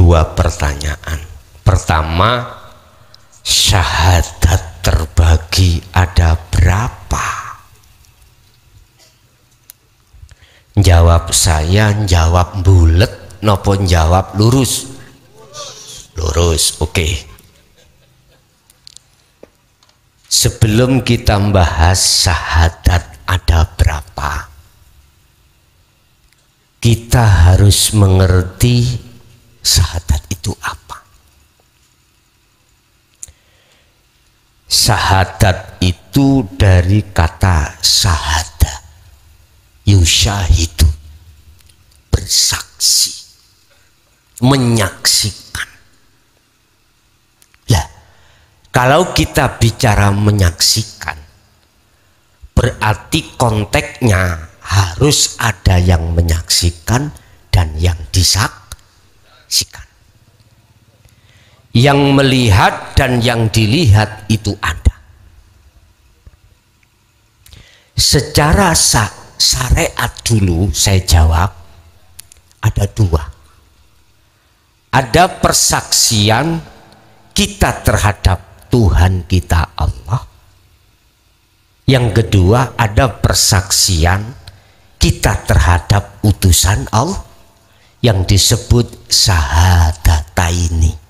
dua pertanyaan. Pertama, syahadat terbagi ada berapa? Jawab saya, jawab bulet nopo jawab lurus? Lurus, oke. Sebelum kita membahas syahadat ada berapa, kita harus mengerti syahadat itu apa. Syahadat itu dari kata syahada, yusyahidu, bersaksi, menyaksikan. Lah, kalau kita bicara menyaksikan, berarti konteksnya harus ada yang menyaksikan dan yang disaksikan. Yang melihat dan yang dilihat itu ada. Secara syariat dulu saya jawab ada dua. Ada persaksian kita terhadap Tuhan kita Allah. Yang kedua ada persaksian kita terhadap utusan Allah yang disebut syahadataini.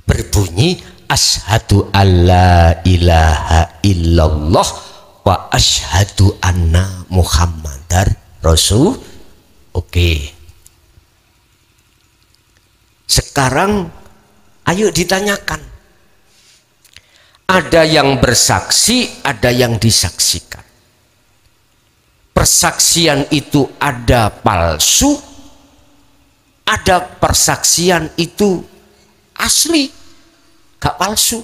Berbunyi asyhadu alla ilaha illallah wa asyhadu anna muhammadar rasul. Oke. Sekarang ayo ditanyakan. Ada yang bersaksi, ada yang disaksikan. Persaksian itu ada palsu, ada persaksian itu asli, gak palsu.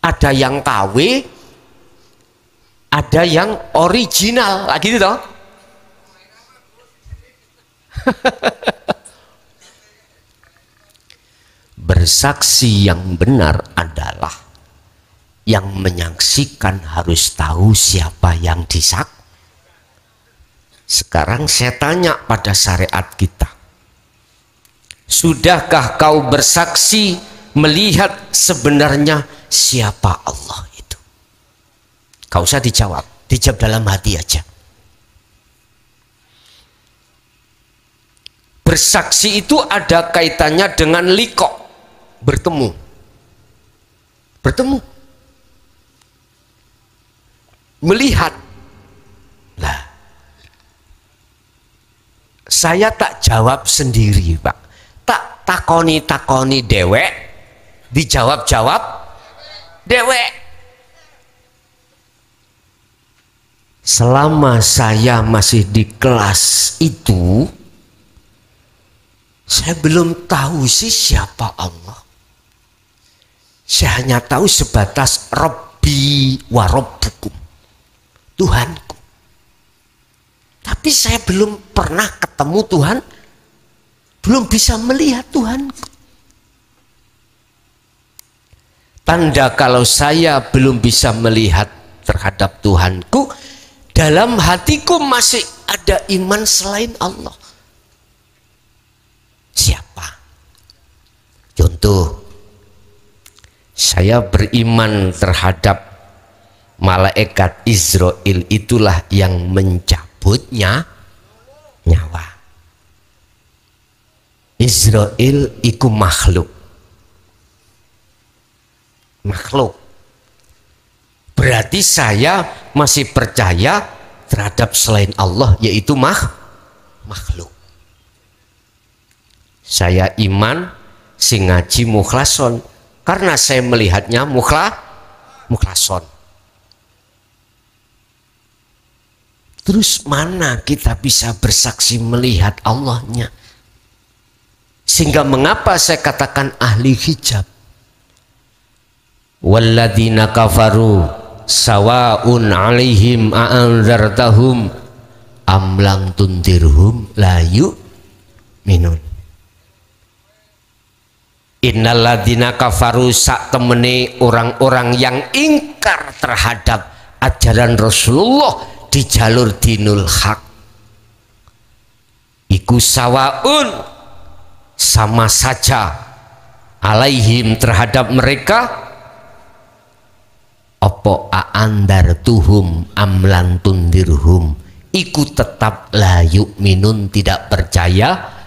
Ada yang KW, ada yang original, lagi gitu toh. Bersaksi yang benar adalah yang menyaksikan harus tahu siapa yang disaksikan. Sekarang saya tanya pada syariat kita, sudahkah kau bersaksi melihat sebenarnya siapa Allah itu? Kau usah dijawab, dijawab dalam hati aja. Bersaksi itu ada kaitannya dengan liqa, bertemu. Bertemu. Melihat. Lah, saya tak jawab sendiri, Pak. Tak takoni dewek, dijawab dewek. Selama saya masih di kelas itu, saya belum tahu sih siapa Allah. Saya hanya tahu sebatas Rabbi wa Rabbukum, Tuhanku. Tapi saya belum pernah ketemu Tuhan, belum bisa melihat Tuhanku. Tanda kalau saya belum bisa melihat terhadap Tuhanku, dalam hatiku masih ada iman selain Allah. Siapa? Contoh, saya beriman terhadap malaikat Israel, itulah yang mencabutnya nyawa. Israel iku makhluk. Berarti saya masih percaya terhadap selain Allah, yaitu makhluk. Saya iman sing ngaji mukhlason karena saya melihatnya mukhlason. Terus mana kita bisa bersaksi melihat Allahnya? Sehingga mengapa saya katakan ahli hijab? Walladzina kafaru sawaun alaihim a'anzartahum am lam tundirhum la yu'minun. Innalladzina kafaru, sak temene orang-orang yang ingkar terhadap ajaran Rasulullah di jalur dinul haq, iku sawaun, sama saja alaihim terhadap mereka opo aandartuhum amlan tundirhum iku tetap la yu'minun tidak percaya,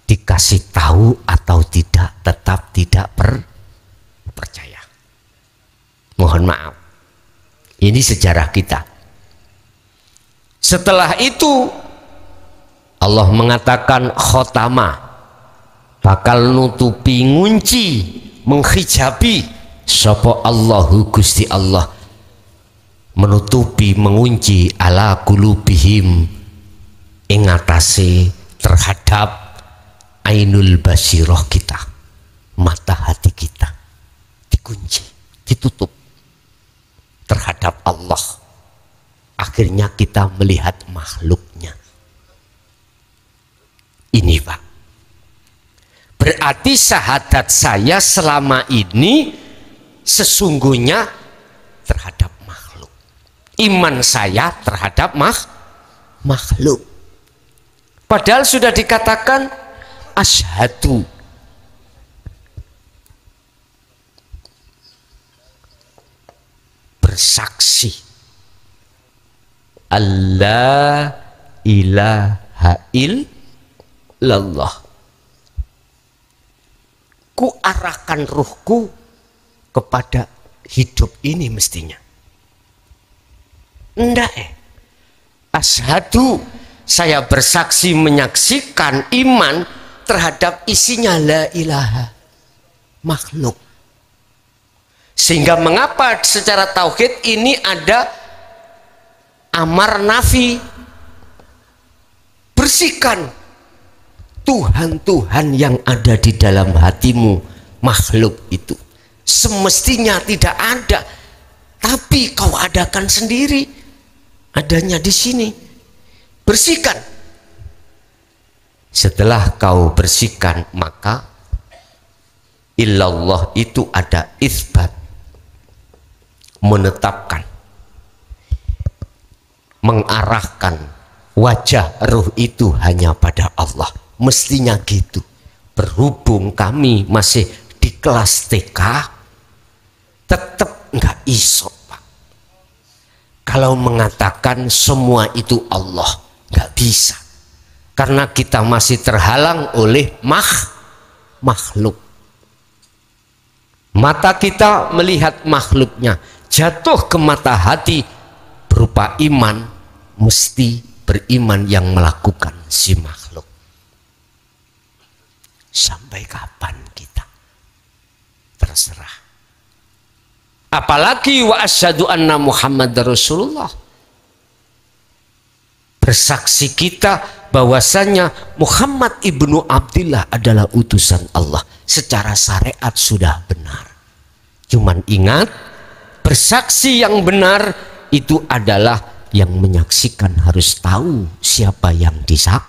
dikasih tahu atau tidak tetap tidak percaya. Mohon maaf, ini sejarah kita. Setelah itu Allah mengatakan khotama, bakal nutupi, ngunci, menghijabi sapa Allahu Gusti Allah, menutupi, mengunci ala qulubihim ing atase terhadap ainul basirah kita, mata hati kita dikunci, ditutup terhadap Allah. Akhirnya kita melihat makhluknya. Ini Pak, berarti syahadat saya selama ini sesungguhnya terhadap makhluk, iman saya terhadap makhluk. Padahal sudah dikatakan asyhadu, bersaksi Allah ilaha illallah, ku arahkan ruhku kepada hidup ini mestinya. Enggak asyhadu, saya bersaksi menyaksikan iman terhadap isinya la ilaha, makhluk. Sehingga mengapa secara tauhid ini ada amar nafi, bersihkan Tuhan-Tuhan yang ada di dalam hatimu, makhluk itu semestinya tidak ada, tapi kau adakan sendiri, adanya di sini. Bersihkan. Setelah kau bersihkan, maka illallah itu ada isbat, menetapkan, mengarahkan wajah ruh itu hanya pada Allah. Mestinya gitu. Berhubung kami masih di kelas TK, tetap nggak iso Pak. Kalau mengatakan semua itu Allah, nggak bisa, karena kita masih terhalang oleh makhluk. Mata kita melihat makhluknya, jatuh ke mata hati berupa iman, mesti beriman yang melakukan si makhluk. Sampai kapan kita? Terserah. Apalagi wa asyhadu anna Muhammad Rasulullah, bersaksi kita bahwasanya Muhammad ibnu Abdillah adalah utusan Allah. Secara syariat sudah benar. Cuman ingat, bersaksi yang benar itu adalah yang menyaksikan harus tahu siapa yang disak,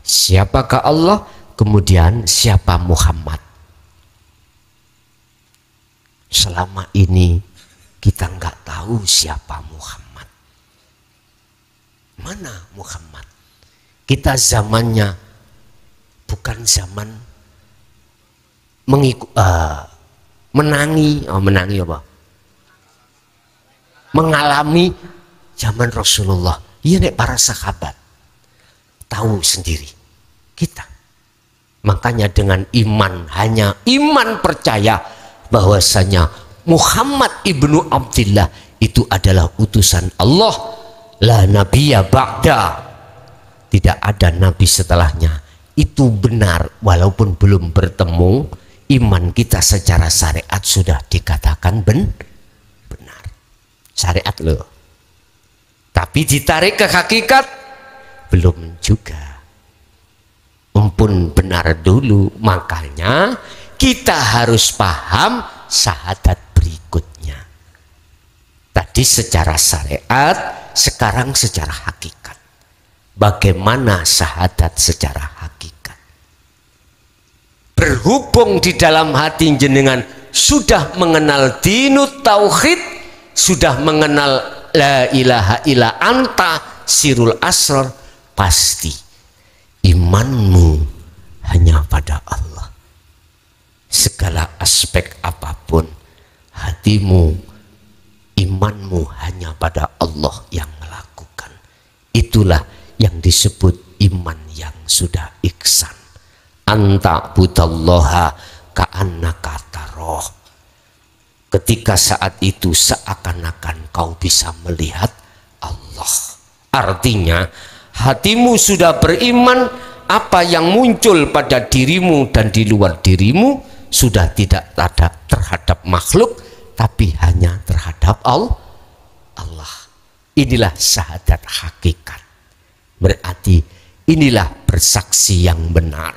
siapakah Allah, kemudian siapa Muhammad. Selama ini kita nggak tahu siapa Muhammad. Mana Muhammad? Kita zamannya bukan zaman menangi apa? Mengalami zaman Rasulullah. Iya nek para sahabat tahu sendiri kita. Makanya dengan iman, hanya iman percaya bahwasanya Muhammad ibnu Abdillah itu adalah utusan Allah, la nabiyya ba'da, tidak ada nabi setelahnya. Itu benar walaupun belum bertemu, iman kita secara syariat sudah dikatakan benar. Syariat loh. Tapi ditarik ke hakikat belum juga. Pun benar dulu, makanya kita harus paham syahadat berikutnya. Tadi secara syariat, sekarang secara hakikat. Bagaimana syahadat secara hakikat? Berhubung di dalam hati jenengan sudah mengenal dinut tauhid, sudah mengenal la ilaha illa anta sirul asrar, pasti imanmu hanya hatimu, imanmu hanya pada Allah yang melakukan. Itulah yang disebut iman yang sudah ihsan. Anta budallaha ka'annaka taroh. Ketika saat itu seakan-akan kau bisa melihat Allah. Artinya hatimu sudah beriman, apa yang muncul pada dirimu dan di luar dirimu sudah tidak ada terhadap makhluk, tapi hanya terhadap Allah. Inilah syahadat hakikat. Berarti inilah bersaksi yang benar.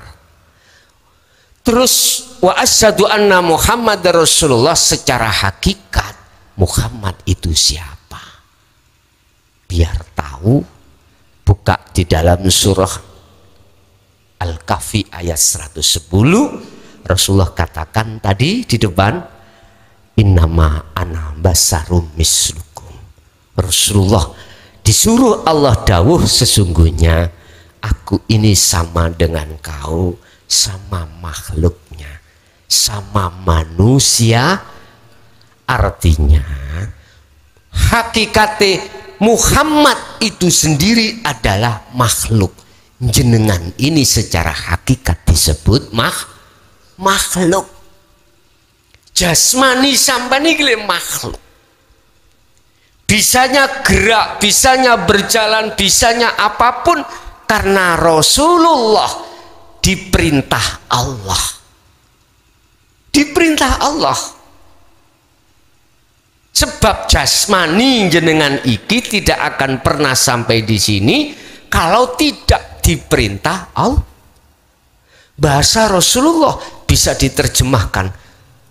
Terus wa asyhadu anna Muhammad Rasulullah, secara hakikat Muhammad itu siapa? Biar tahu, buka di dalam surah Al-Kahfi ayat 110. Rasulullah katakan tadi di depan, innama ana basarum mislukum. Rasulullah disuruh Allah dawuh, sesungguhnya aku ini sama dengan kau, sama makhluknya, sama manusia. Artinya hakikate Muhammad itu sendiri adalah makhluk. Jenengan ini secara hakikat disebut makhluk. Jasmani sampani gile makhluk. Bisanya gerak, bisanya berjalan, bisanya apapun karena Rasulullah diperintah Allah. Diperintah Allah. Sebab jasmani jenengan iki tidak akan pernah sampai di sini kalau tidak diperintah Allah. Bahasa Rasulullah bisa diterjemahkan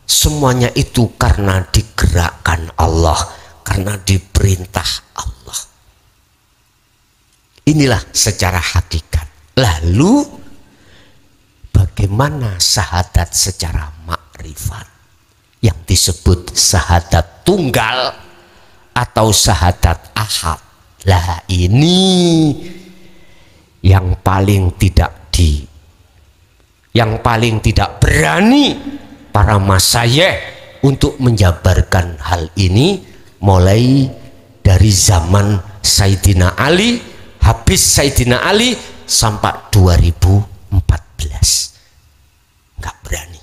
semuanya itu karena digerakkan Allah, karena diperintah Allah. Inilah secara hakikat. Lalu bagaimana syahadat secara makrifat yang disebut syahadat tunggal atau syahadat ahad? Lah ini yang paling tidak berani para masyayikh untuk menjabarkan hal ini, mulai dari zaman Sayyidina Ali, habis Sayyidina Ali sampai 2014. Nggak berani.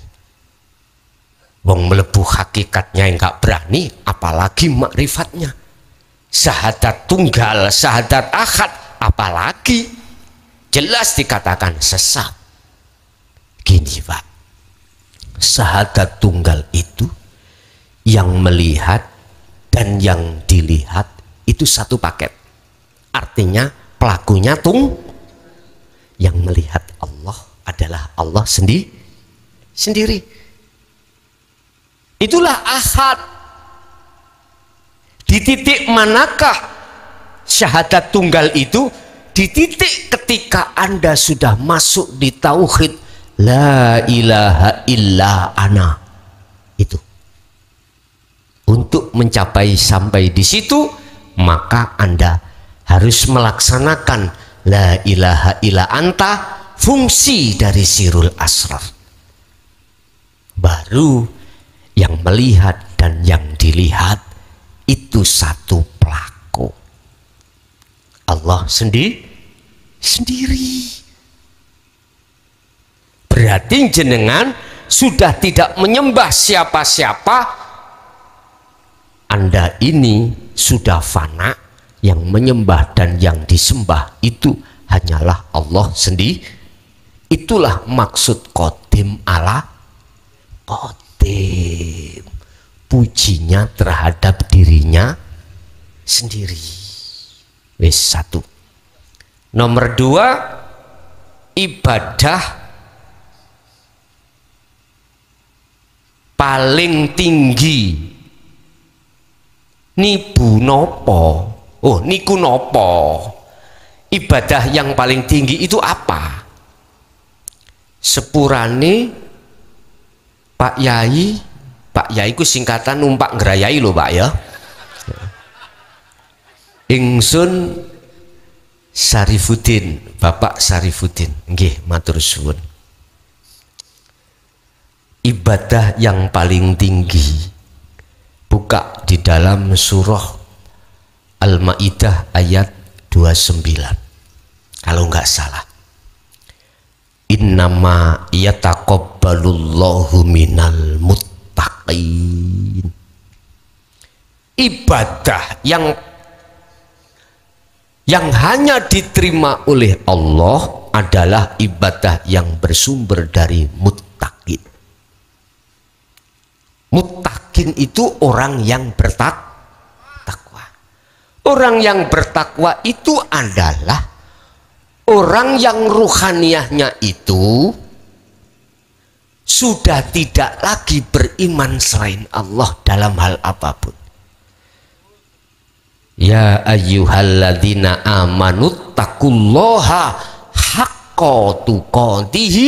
Wong melebu hakikatnya nggak berani, apalagi makrifatnya. Syahadat tunggal, syahadat ahad, apalagi jelas dikatakan sesat. Gini Pak, syahadat tunggal itu yang melihat dan yang dilihat itu satu paket. Artinya pelakunya yang melihat Allah adalah Allah sendiri. Itulah ahad. Di titik manakah syahadat tunggal itu? Di titik ketika Anda sudah masuk di tauhid la ilaha illa ana. Itu. Untuk mencapai sampai di situ, maka Anda harus melaksanakan la ilaha illa anta, fungsi dari sirul asrar. Baru yang melihat dan yang dilihat itu satu pelaku. Allah sendiri. Berarti jenengan sudah tidak menyembah siapa-siapa. Anda ini sudah fana, yang menyembah dan yang disembah itu hanyalah Allah sendiri. Itulah maksud qadim ala qadim. Pujinya terhadap dirinya sendiri. Wis satu. Nomor dua, ibadah paling tinggi niku nopo? Oh, niku nopo? Ibadah yang paling tinggi itu apa? Sepurane Pak Yai ku singkatan numpak ngerayai loh Pak ya. Ingsun Syarifuddin, Bapak Syarifuddin. Nggih, matur suwun. Ibadah yang paling tinggi buka di dalam surah Al-Maidah ayat 29 kalau nggak salah. Innama yataqabbalullahu minal muttaqin. Ibadah yang hanya diterima oleh Allah adalah ibadah yang bersumber dari muttaqin. Muttaqin itu orang yang bertakwa. Orang yang bertakwa itu adalah orang yang ruhaniyahnya itu sudah tidak lagi beriman selain Allah dalam hal apapun. Ya ayyuhalladzina amanu taqullaha haqqa tuqatihi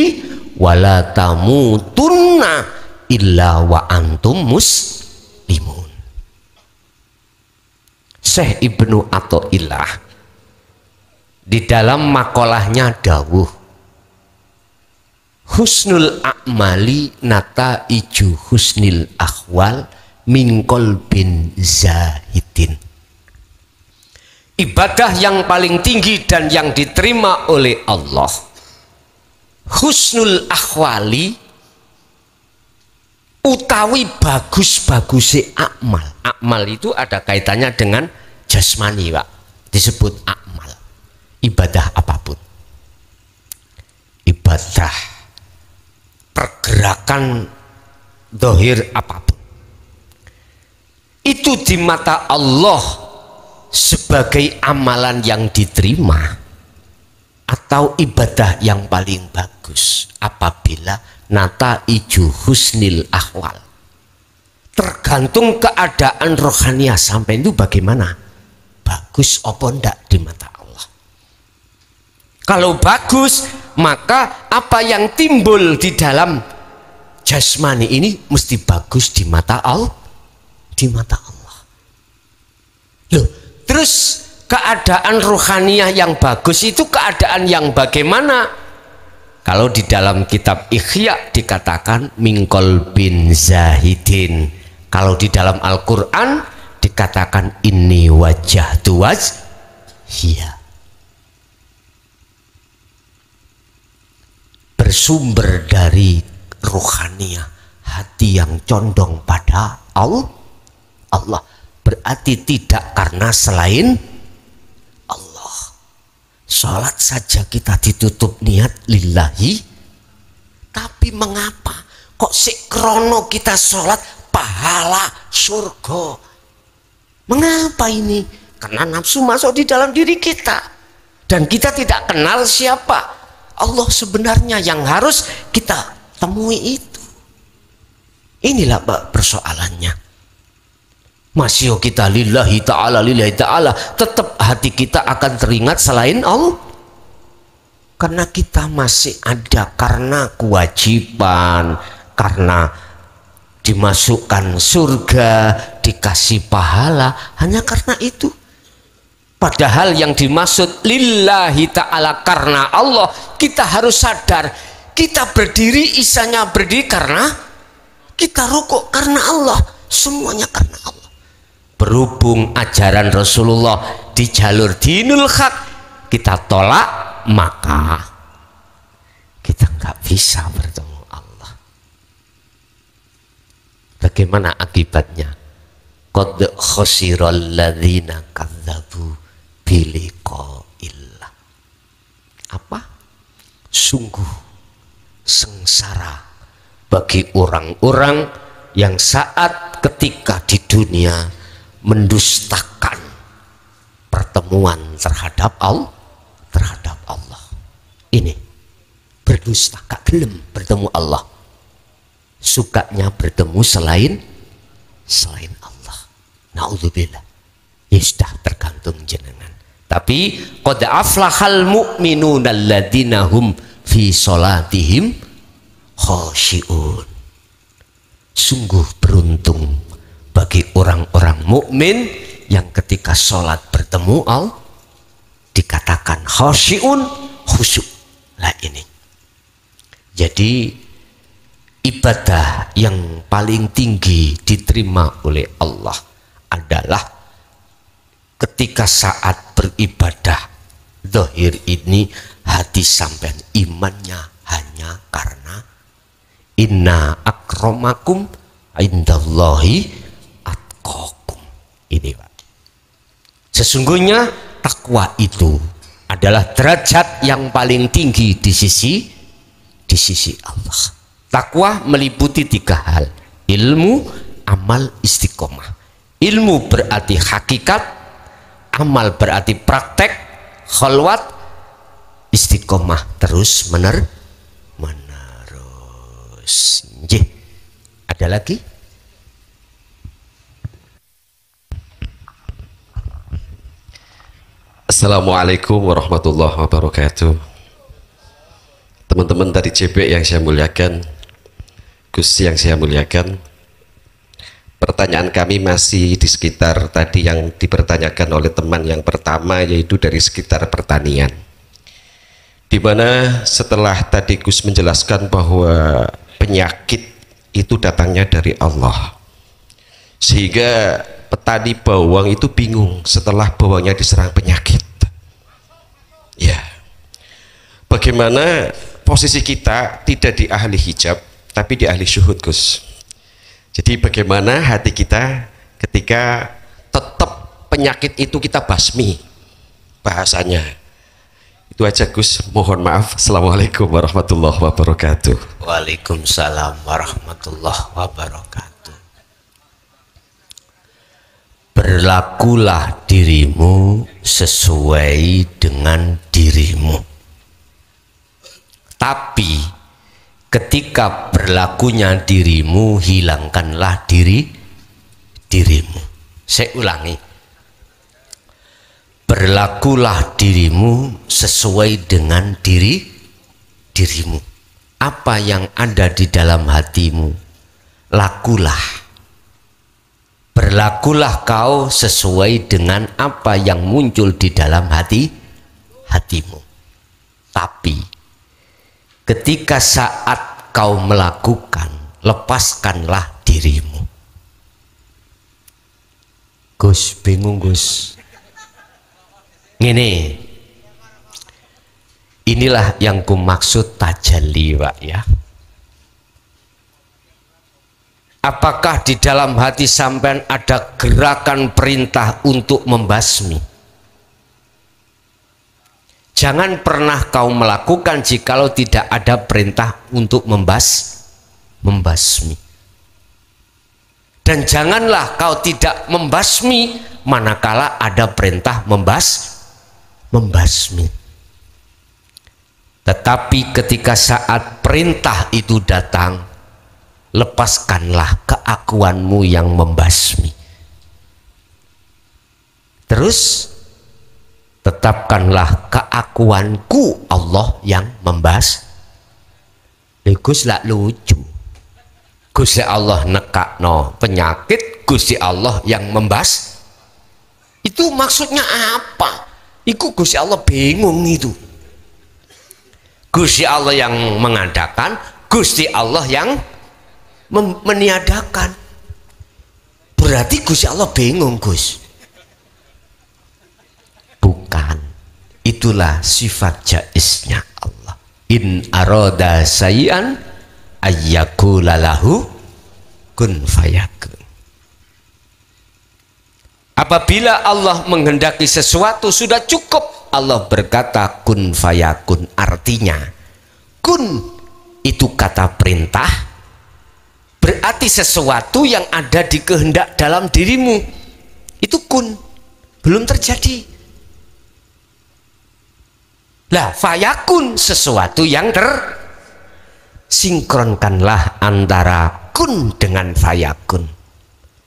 wa la tamutunna illa wa antum muslimun. Syekh Ibnu Athaillah di dalam makolahnya dawuh, husnul a'mali nataiju husnil akhwal min qalbin zahidin. Ibadah yang paling tinggi dan yang diterima oleh Allah, husnul akhwali utawi bagus-bagusnya amal. Amal itu ada kaitannya dengan jasmani, Pak. Disebut amal. Ibadah apapun, ibadah pergerakan zahir apapun, itu di mata Allah sebagai amalan yang diterima atau ibadah yang paling bagus apabila nataiju husnil ahwal. Tergantung keadaan rohaniah sampai itu bagaimana, bagus apa enggak di mata Allah. Kalau bagus, maka apa yang timbul di dalam jasmani ini mesti bagus di mata Allah, di mata Allah. Loh, terus keadaan ruhaniyah yang bagus itu keadaan yang bagaimana? Kalau di dalam kitab Ihya dikatakan mingkol bin zahidin. Kalau di dalam Al-Quran dikatakan inni wajah tuwaj hiya. Bersumber dari ruhaniyah, hati yang condong pada Allah. Berarti tidak karena selain Allah. Sholat saja kita ditutup niat lillahi, tapi mengapa kok sikrono kita sholat pahala surga? Mengapa ini? Karena nafsu masuk di dalam diri kita dan kita tidak kenal siapa Allah sebenarnya yang harus kita temui itu. Inilah persoalannya. Masih kita lillahi ta'ala, tetap hati kita akan teringat selain Allah. Karena kita masih ada karena kewajiban, karena dimasukkan surga, dikasih pahala, hanya karena itu. Padahal yang dimaksud lillahi ta'ala karena Allah, kita harus sadar kita berdiri, isanya berdiri karena kita rukuk karena Allah, semuanya karena Allah. Berhubung ajaran Rasulullah di jalur dinul haq kita tolak, maka kita nggak bisa bertemu Allah. Bagaimana akibatnya? Qad khasiral ladzina kadzabu biliqa'illah. Apa? Sungguh sengsara bagi orang-orang yang saat ketika di dunia mendustakan pertemuan terhadap Allah. Ini berdusta, gak gelem bertemu Allah, sukanya bertemu selain Allah. Naudzubillah. Ya sudah, tergantung jenengan. Tapi qad aflahal mu'minuna alladzina hum fi sholatihim khashi'un. Sungguh beruntung bagi orang-orang mukmin yang ketika sholat bertemu Allah dikatakan khashi'un, khusyuk. Lah ini. Jadi ibadah yang paling tinggi diterima oleh Allah adalah ketika saat beribadah zahir ini hati sampean imannya hanya karena inna akramakum indallahi atqakum. Ini Pak, sesungguhnya takwa itu adalah derajat yang paling tinggi di sisi Allah. Takwa meliputi 3 hal: ilmu, amal, istiqomah. Ilmu berarti hakikat, amal berarti praktek, khalwat, istiqomah terus menerus. Ada lagi? Assalamualaikum warahmatullahi wabarakatuh. Teman-teman dari CB yang saya muliakan, Gus yang saya muliakan, pertanyaan kami masih di sekitar tadi yang dipertanyakan oleh teman yang pertama, yaitu dari sekitar pertanian, di mana setelah tadi Gus menjelaskan bahwa penyakit itu datangnya dari Allah, sehingga petani bawang itu bingung setelah bawangnya diserang penyakit. Ya, bagaimana posisi kita tidak di ahli hijab tapi di ahli syuhud, Gus? Jadi bagaimana hati kita ketika tetap penyakit itu kita basmi bahasanya? Itu aja, Gus, mohon maaf. Assalamualaikum warahmatullahi wabarakatuh. Waalaikumsalam warahmatullahi wabarakatuh. Berlakulah dirimu sesuai dengan dirimu. Tapi ketika berlakunya dirimu, hilangkanlah dirimu. Saya ulangi. Berlakulah dirimu sesuai dengan dirimu. Apa yang ada di dalam hatimu, lakulah. Berlakulah kau sesuai dengan apa yang muncul di dalam hatimu. Tapi ketika saat kau melakukan, lepaskanlah dirimu. Gus, bingung Gus. Inilah yang kumaksud tajalli, Pak, ya. Apakah di dalam hati sampean ada gerakan perintah untuk membasmi? Jangan pernah kau melakukan jikalau tidak ada perintah untuk membasmi. Dan janganlah kau tidak membasmi manakala ada perintah membasmi. Tetapi ketika saat perintah itu datang, lepaskanlah keakuanmu yang membasmi. Terus tetapkanlah keakuanku Allah yang Gus lah lucu. Gusti Allah nekakno penyakit, Gusti Allah yang itu maksudnya apa? Iku Gusti Allah bingung itu. Gusti Allah yang mengadakan, Gusti Allah yang meniadakan. Berarti Gusti Allah bingung, Gus. Bukan. Itulah sifat jaiznya Allah. In aroda sayyan ayyakula lahu kun fayakun. Apabila Allah menghendaki sesuatu, sudah cukup Allah berkata kun fayakun. Artinya kun itu kata perintah, berarti sesuatu yang ada di kehendak dalam dirimu itu kun, belum terjadi. Lah fayakun sesuatu yang sinkronkanlah antara kun dengan fayakun.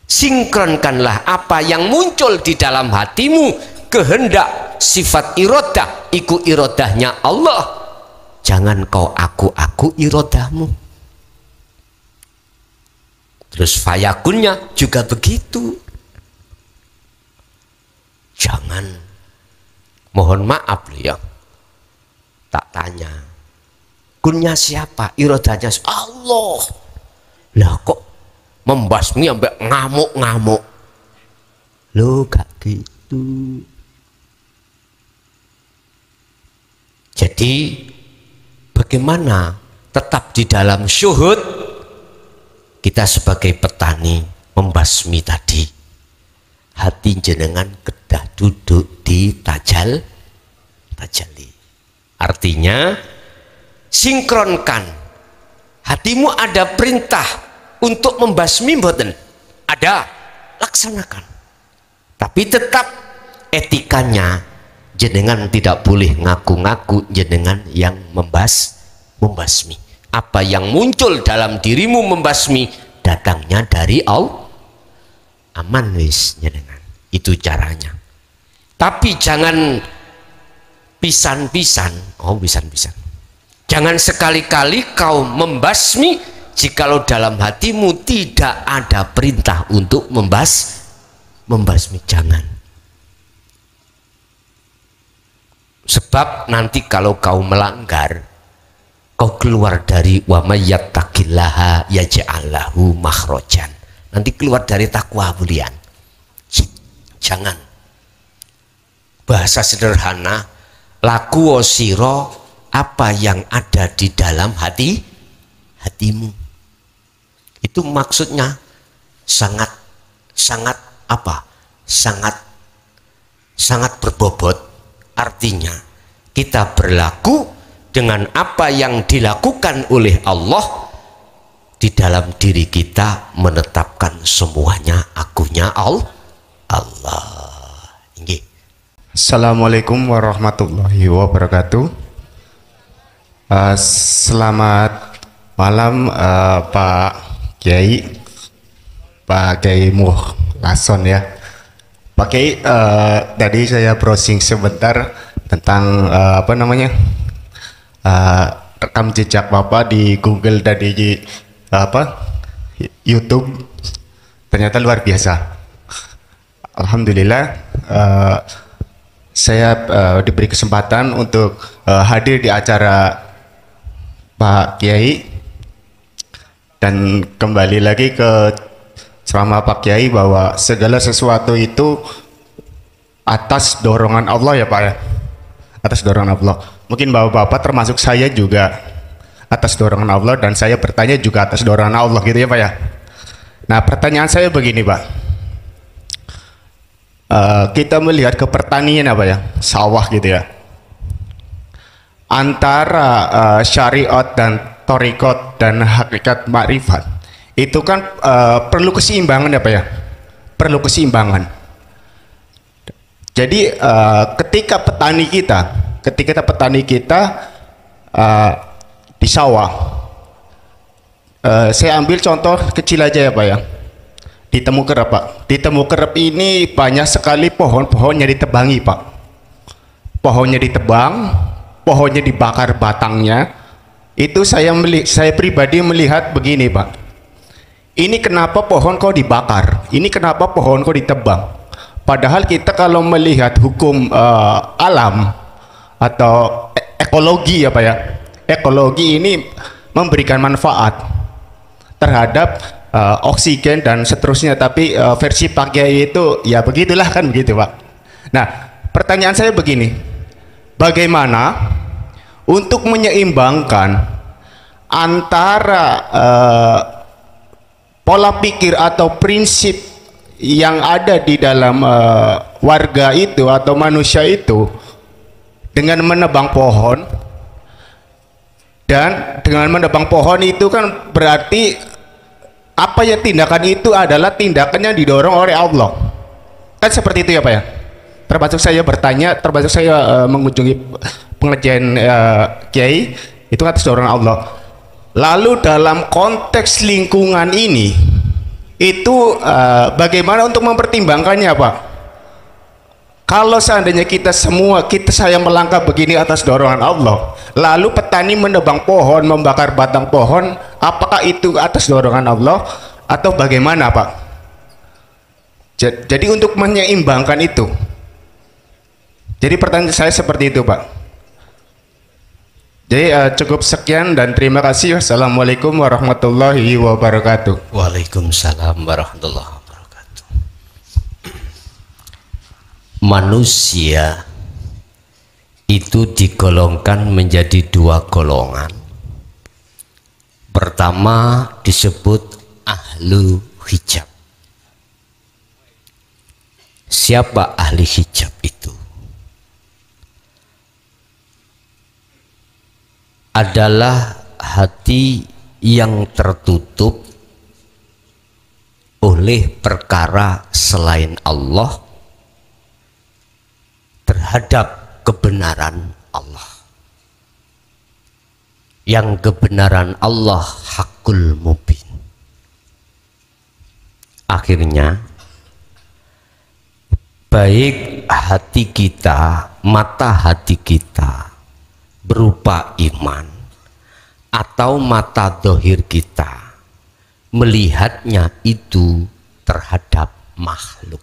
Sinkronkanlah apa yang muncul di dalam hatimu, kehendak, sifat irodah, iku irodahnya Allah. Jangan kau aku irodahmu. Terus fayakunnya juga begitu. Jangan, mohon maaf loh ya, tak tanya kunnya siapa, irodahnya Allah. Lah kok membasmi sampai ngamuk-ngamuk? Lo gak gitu. Jadi bagaimana tetap di dalam syuhud? Kita sebagai petani membasmi tadi, hati jenengan kedah duduk di tajalli. Artinya sinkronkan, hatimu ada perintah untuk membasmi mboten? Ada, laksanakan. Tapi tetap etikanya, jenengan tidak boleh ngaku-ngaku jenengan yang membasmi. Apa yang muncul dalam dirimu membasmi, datangnya dari Allah. Aman wis jenengan. Itu caranya. Tapi jangan pisan-pisan. Jangan sekali-kali kau membasmi jikalau dalam hatimu tidak ada perintah untuk membasmi. Jangan. Sebab nanti kalau kau melanggar, kau keluar dari wa may yattaqillaha yaj'al lahu makhrajan. Nanti keluar dari takwa bulian. Jangan. Bahasa sederhana, laku siro apa yang ada di dalam hatimu. Itu maksudnya sangat berbobot. Artinya kita berlaku dengan apa yang dilakukan oleh Allah. Di dalam diri kita menetapkan semuanya akunya Allah. Assalamualaikum warahmatullahi wabarakatuh. Selamat malam Pak Kiai Muhlason ya. Pak Kiai, tadi saya browsing sebentar tentang rekam jejak Bapak di Google dan di YouTube. Ternyata luar biasa. Alhamdulillah, saya diberi kesempatan untuk hadir di acara Pak Kiai, dan kembali lagi ke ceramah Pak Kiai bahwa segala sesuatu itu atas dorongan Allah ya Pak ya, atas dorongan Allah. Mungkin bapak-bapak termasuk saya juga atas dorongan Allah, dan saya bertanya juga atas dorongan Allah gitu ya Pak ya. Nah, pertanyaan saya begini Pak, kita melihat ke pertanian apa ya, sawah gitu ya, antara syariat dan thariqat dan hakikat makrifat itu kan perlu keseimbangan ya Pak ya, perlu keseimbangan. Jadi ketika petani kita di sawah, saya ambil contoh kecil aja ya Pak ya, di Temu Kerep Pak. Di Temu Kerep ini banyak sekali pohon-pohonnya ditebangi Pak. Pohonnya ditebang, pohonnya dibakar batangnya. Itu saya pribadi melihat begini Pak, ini kenapa pohon kok dibakar, ini kenapa pohon kok ditebang. Padahal kita kalau melihat hukum alam atau ekologi ya Pak ya, ekologi ini memberikan manfaat terhadap oksigen dan seterusnya. Tapi versi Pak Kiai itu ya begitulah kan, begitu Pak. Nah, pertanyaan saya begini, bagaimana untuk menyeimbangkan antara pola pikir atau prinsip yang ada di dalam warga itu atau manusia itu dengan menebang pohon. Dan dengan menebang pohon itu kan berarti apa ya, tindakan itu adalah tindakan yang didorong oleh Allah. Kan seperti itu ya Pak ya. Termasuk saya bertanya, termasuk saya mengunjungi pengajian Kiai itu atas dorongan Allah. Lalu dalam konteks lingkungan ini itu bagaimana untuk mempertimbangkannya Pak? Kalau seandainya saya melangkah begini atas dorongan Allah, lalu petani menebang pohon, membakar batang pohon, apakah itu atas dorongan Allah atau bagaimana Pak? Jadi untuk menyeimbangkan itu, jadi pertanyaan saya seperti itu Pak. Jadi cukup sekian dan terima kasih. Assalamualaikum warahmatullahi wabarakatuh. Waalaikumsalam warahmatullahi wabarakatuh. Manusia itu digolongkan menjadi dua golongan. Pertama disebut ahlu hijab. Siapa ahli hijab itu? Adalah hati yang tertutup oleh perkara selain Allah terhadap kebenaran Allah. Yang kebenaran Allah hakul mubin. Akhirnya baik hati kita, mata hati kita berupa iman atau mata dohir kita melihatnya itu terhadap makhluk.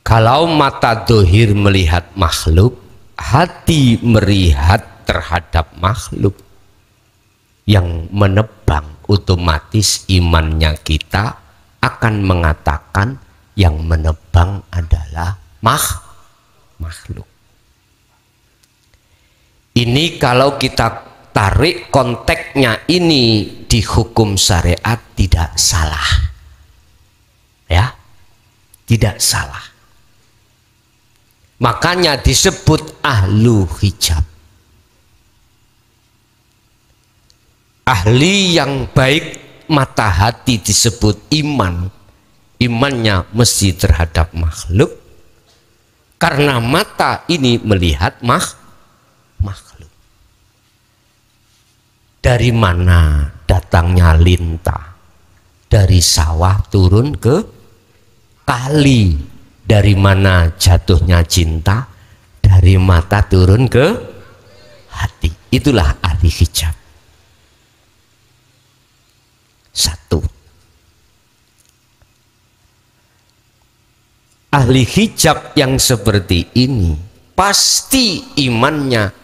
Kalau mata dohir melihat makhluk, hati melihat terhadap makhluk, yang menebang otomatis imannya kita akan mengatakan yang menebang adalah makhluk. Ini kalau kita tarik konteksnya ini di hukum syariat tidak salah, ya, tidak salah. Makanya disebut ahlu hijab, ahli yang baik mata hati disebut iman, imannya mesti terhadap makhluk karena mata ini melihat makhluk. Dari mana datangnya lintah? Dari sawah turun ke kali. Dari mana jatuhnya cinta? Dari mata turun ke hati. Itulah ahli hijab. Satu. Ahli hijab yang seperti ini pasti imannya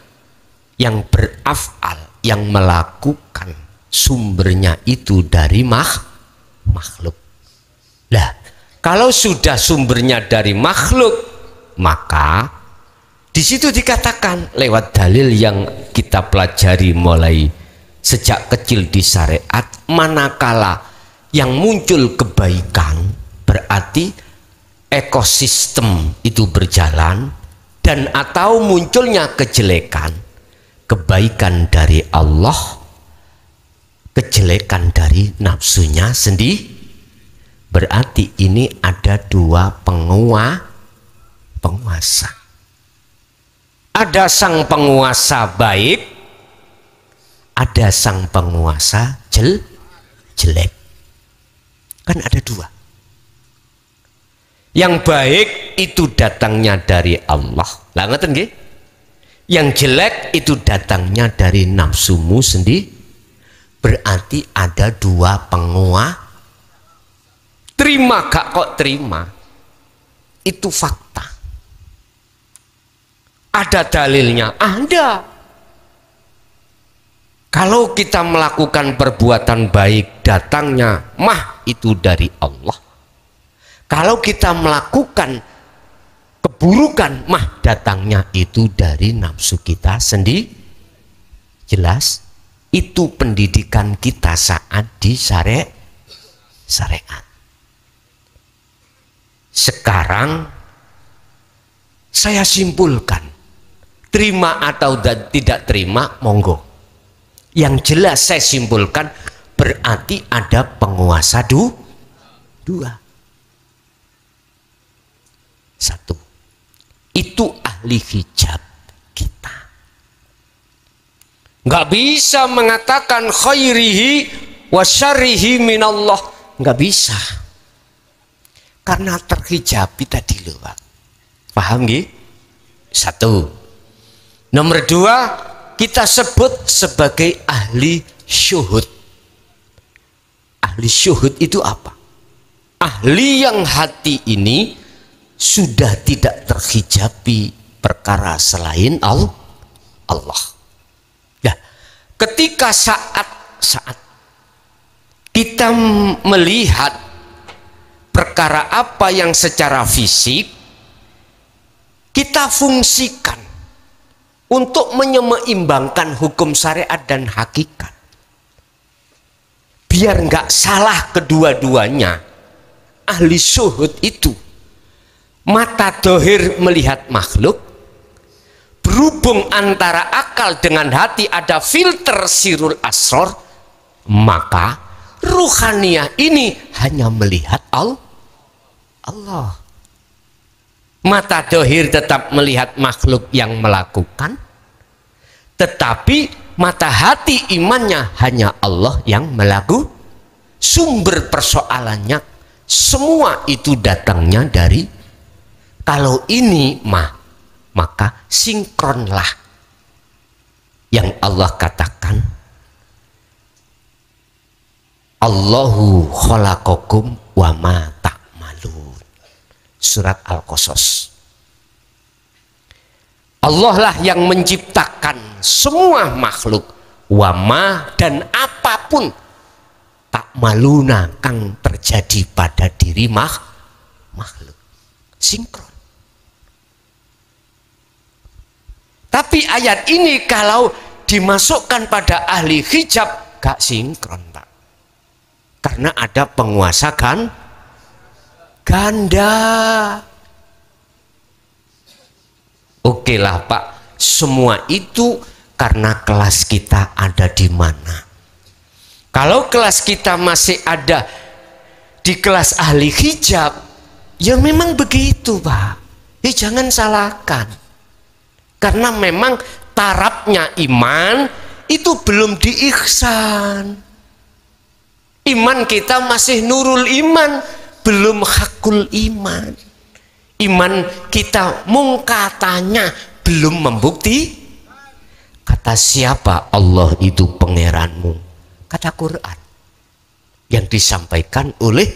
yang berafal, yang melakukan sumbernya itu dari makhluk. Lah, kalau sudah sumbernya dari makhluk, maka di situ dikatakan lewat dalil yang kita pelajari mulai sejak kecil di syariat, manakala yang muncul kebaikan berarti ekosistem itu berjalan, dan atau munculnya kejelekan, kebaikan dari Allah, kejelekan dari nafsunya sendiri, berarti ini ada dua penguasa. Ada sang penguasa baik, ada sang penguasa jelek. Kan ada dua. Yang baik itu datangnya dari Allah. Lah ngeten nggih? Yang jelek itu datangnya dari nafsumu sendiri. Berarti ada dua penguasa. Terima gak kok terima? Itu fakta. Ada dalilnya? Ada. Kalau kita melakukan perbuatan baik, datangnya itu dari Allah. Kalau kita melakukan keburukan, datangnya itu dari nafsu kita sendiri. Jelas? Itu pendidikan kita saat di syariat. Sekarang saya simpulkan, terima atau tidak terima, monggo. Yang jelas saya simpulkan, berarti ada penguasa dua. Satu, itu ahli hijab kita. Nggak bisa mengatakan khairihi wa syarrihi minallah, nggak bisa, karena terhijabi tadi loh, Pak. Paham nggih? Satu. Nomor dua, kita sebut sebagai ahli syuhud. Ahli syuhud itu apa? Ahli yang hati ini sudah tidak terhijabi perkara selain Allah. Ya, ketika saat kita melihat perkara apa yang secara fisik kita fungsikan untuk menyeimbangkan hukum syariat dan hakikat, biar nggak salah kedua-duanya. Ahli syuhud itu mata dohir melihat makhluk, berhubung antara akal dengan hati ada filter sirul asror, maka ruhaniyah ini hanya melihat Allah. Mata dohir tetap melihat makhluk yang melakukan, tetapi mata hati imannya hanya Allah yang melakukan. Sumber persoalannya semua itu datangnya dari, kalau ini maka sinkronlah yang Allah katakan, Allahu khalaqakum wa ma ta'malun. Surat Al-Qasas. Allah lah yang menciptakan semua makhluk, wa ma, dan apapun ta'maluna kang terjadi pada diri makhluk. Sinkron. Tapi ayat ini kalau dimasukkan pada ahli hijab gak sinkron, Pak. Karena ada penguasa ganda. Oke lah Pak, semua itu karena kelas kita ada di mana. Kalau kelas kita masih ada di kelas ahli hijab, ya memang begitu Pak. Ya jangan salahkan. Karena memang tarafnya iman itu belum diihsan. Iman kita masih nurul iman, belum hakul iman. Iman kita mungkatanya belum membukti. Kata siapa Allah itu pangeranmu? Kata Quran yang disampaikan oleh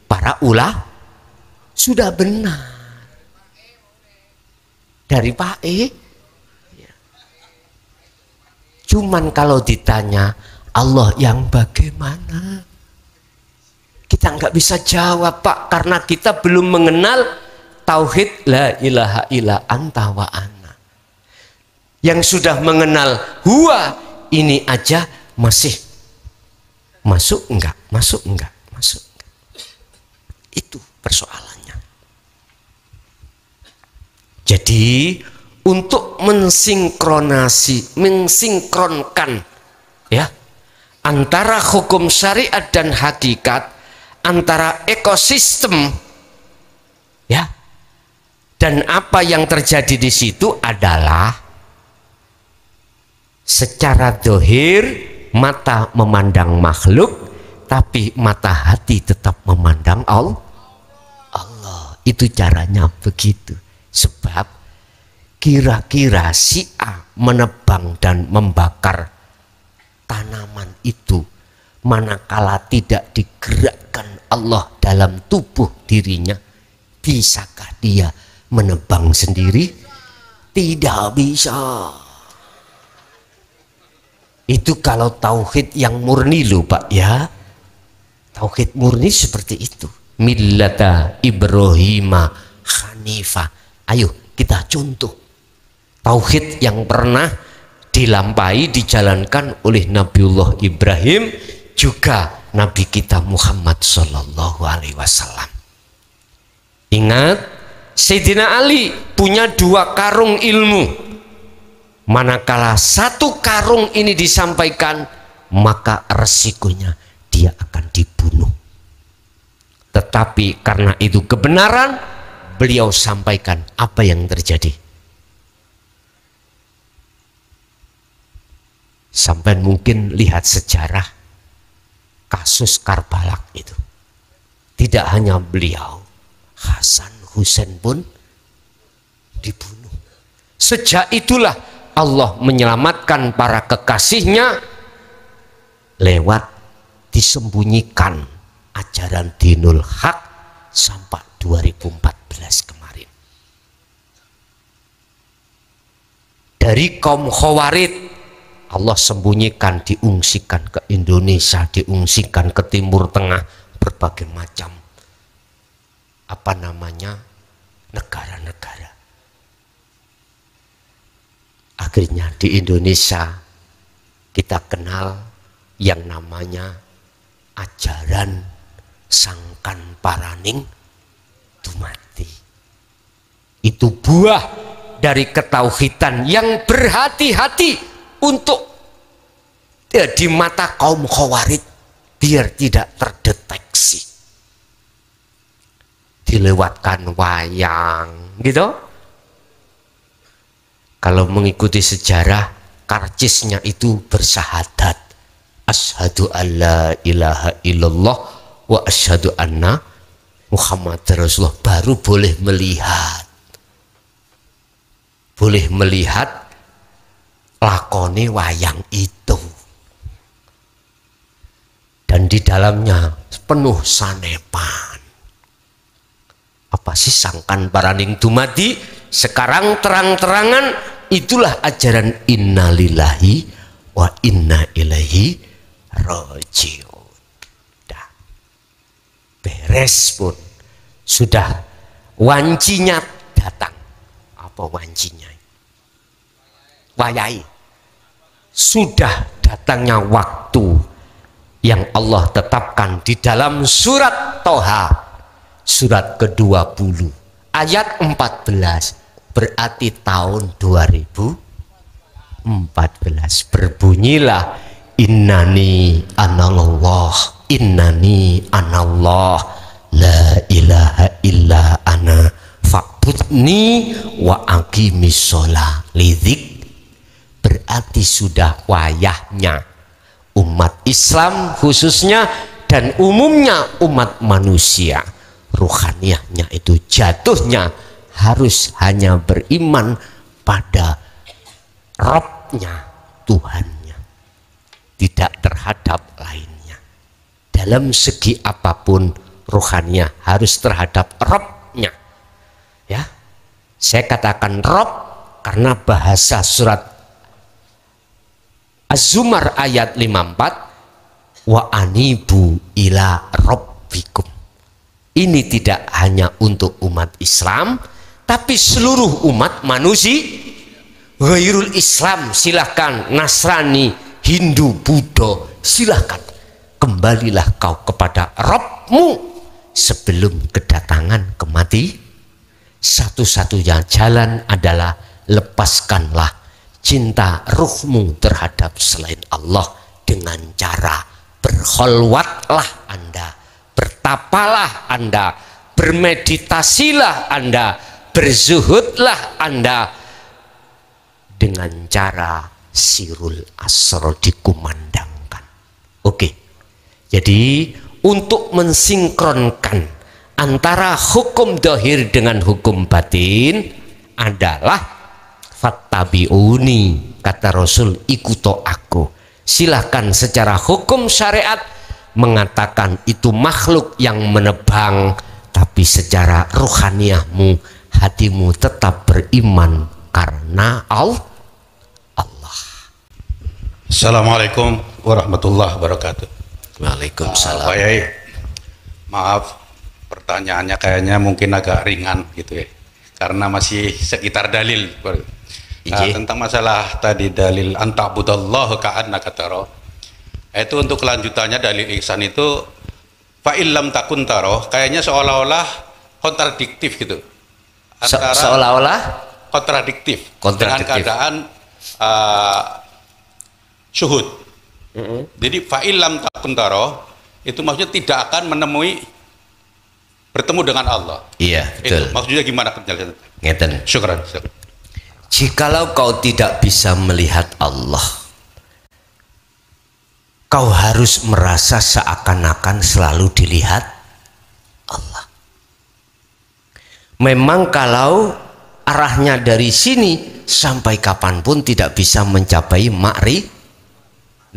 para ulama sudah benar dari Pak E. Cuman kalau ditanya Allah yang bagaimana, kita nggak bisa jawab Pak, karena kita belum mengenal tauhid la ilaha illa anta wa ana. Yang sudah mengenal huwa ini aja masih masuk enggak, masuk enggak, masuk enggak. Itu persoalannya. Jadi untuk mensinkronkan ya antara hukum syariat dan hakikat, antara ekosistem ya, dan apa yang terjadi di situ adalah secara dohir mata memandang makhluk, tapi mata hati tetap memandang Allah. Itu caranya begitu. Sebab kira-kira si A menebang dan membakar tanaman itu, manakala tidak digerakkan Allah dalam tubuh dirinya, bisakah dia menebang sendiri? Tidak bisa. Itu kalau tauhid yang murni loh Pak ya. Tauhid murni seperti itu. Millata Ibrahima Hanifah. Ayo kita contoh tauhid yang pernah dilampaui, dijalankan oleh Nabiullah Ibrahim, juga Nabi kita Muhammad Sallallahu Alaihi Wasallam. Ingat, Sayyidina Ali punya 2 karung ilmu. Manakala 1 karung ini disampaikan, maka resikonya dia akan dibunuh. Tetapi karena itu kebenaran, beliau sampaikan. Apa yang terjadi? Sampai mungkin lihat sejarah kasus Karbala itu. Tidak hanya beliau, Hasan Husain pun dibunuh. Sejak itulah Allah menyelamatkan para kekasihnya lewat disembunyikan ajaran dinul haq sampai 2014 kemarin. dari kaum Khawarij Allah sembunyikan, diungsikan ke Indonesia, diungsikan ke Timur Tengah, berbagai macam negara-negara. Akhirnya di Indonesia kita kenal yang namanya ajaran Sangkan Paraning Dumadi. Itu buah dari ketauhidan yang berhati-hati untuk di mata kaum Khawarij biar tidak terdeteksi. Dilewatkan wayang gitu. Kalau mengikuti sejarah, karcisnya itu bersyahadat, asyhadu alla ilaha illallah wa asyhadu anna Muhammad Rasulullah, baru boleh melihat lakoni wayang itu. Dan di dalamnya penuh sanepan. Apa sih Sangkan Paraning Dumadi? Sekarang terang-terangan itulah ajaran innalillahi wa inna ilaihi rajiun. Dah. Beres pun. Sudah wancinya datang. Apa wancinya? Wayai. Sudah datangnya waktu yang Allah tetapkan di dalam surat Toha, surat ke-20 ayat 14, berarti tahun 2014 berbunyilah innani anallah la ilaha illa ana fa'budni wa aqimis sholah lidzik. Berarti sudah wayahnya umat Islam khususnya dan umumnya umat manusia, ruhaniyahnya itu jatuhnya harus hanya beriman pada Robnya, Tuhannya, tidak terhadap lainnya. Dalam segi apapun ruhaniyah harus terhadap Robnya. Ya, saya katakan Rob karena bahasa surat Az-Zumar ayat 54, wa anibu ila rabbikum. Ini tidak hanya untuk umat Islam, tapi seluruh umat manusia. Ghairul Islam silahkan, Nasrani, Hindu, Buddha silahkan, kembalilah kau kepada Rabbmu sebelum kedatangan kematian. Satu-satunya jalan adalah lepaskanlah cinta ruhmu terhadap selain Allah dengan cara berkholwatlah Anda, bertapalah Anda, bermeditasilah Anda, berzuhudlah Anda dengan cara sirul asro dikumandangkan. Oke, jadi untuk mensinkronkan antara hukum dohir dengan hukum batin adalah fattabi'uni, kata Rasul, ikuto aku. Silahkan secara hukum syariat mengatakan itu makhluk yang menebang, tapi secara ruhaniyahmu, hatimu tetap beriman karena Allah. Assalamualaikum warahmatullahi wabarakatuh. Waalaikumsalam. Pak Yai, maaf pertanyaannya kayaknya mungkin agak ringan gitu ya, karena masih sekitar dalil. Tentang masalah tadi dalil anta'budallaha ka'annaka tara, itu untuk kelanjutannya dalil ihsan itu fa illam takun tara, kayaknya seolah-olah kontradiktif gitu, antara seolah-olah kontradiktif dengan keadaan syuhud. Jadi fa illam takun tara itu maksudnya tidak akan menemui bertemu dengan Allah. Iya, betul. Itu maksudnya gimana penjelasan? Ngeten. Syukran. Jikalau kau tidak bisa melihat Allah, kau harus merasa seakan-akan selalu dilihat Allah. Memang kalau arahnya dari sini sampai kapanpun tidak bisa mencapai ma'rifat.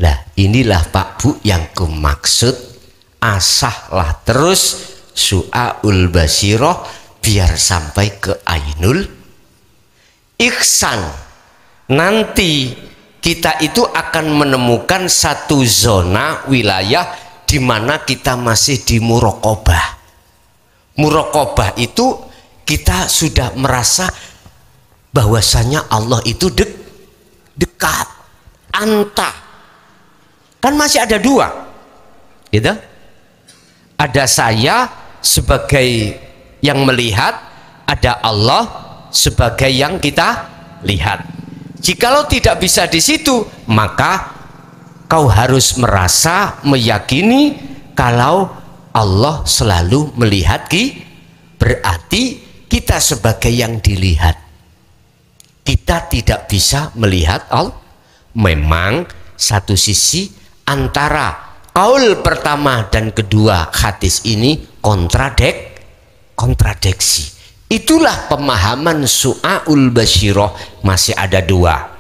Nah, inilah Pak Bu yang kumaksud, asahlah terus su'aul basiroh biar sampai ke ainul ihsan. nanti kita itu akan menemukan satu zona wilayah di mana kita masih di muraqabah. Muraqabah itu kita sudah merasa bahwasanya Allah itu dekat. Anta kan masih ada dua, gitu. Ada saya sebagai yang melihat, ada Allah sebagai yang kita lihat. Jikalau tidak bisa di situ, maka kau harus merasa meyakini kalau Allah selalu melihat berarti kita sebagai yang dilihat. Kita tidak bisa melihat Allah. Memang satu sisi antara kaul pertama dan kedua hadis ini kontradiksi. Itulah pemahaman su'aul basyirah. Masih ada dua.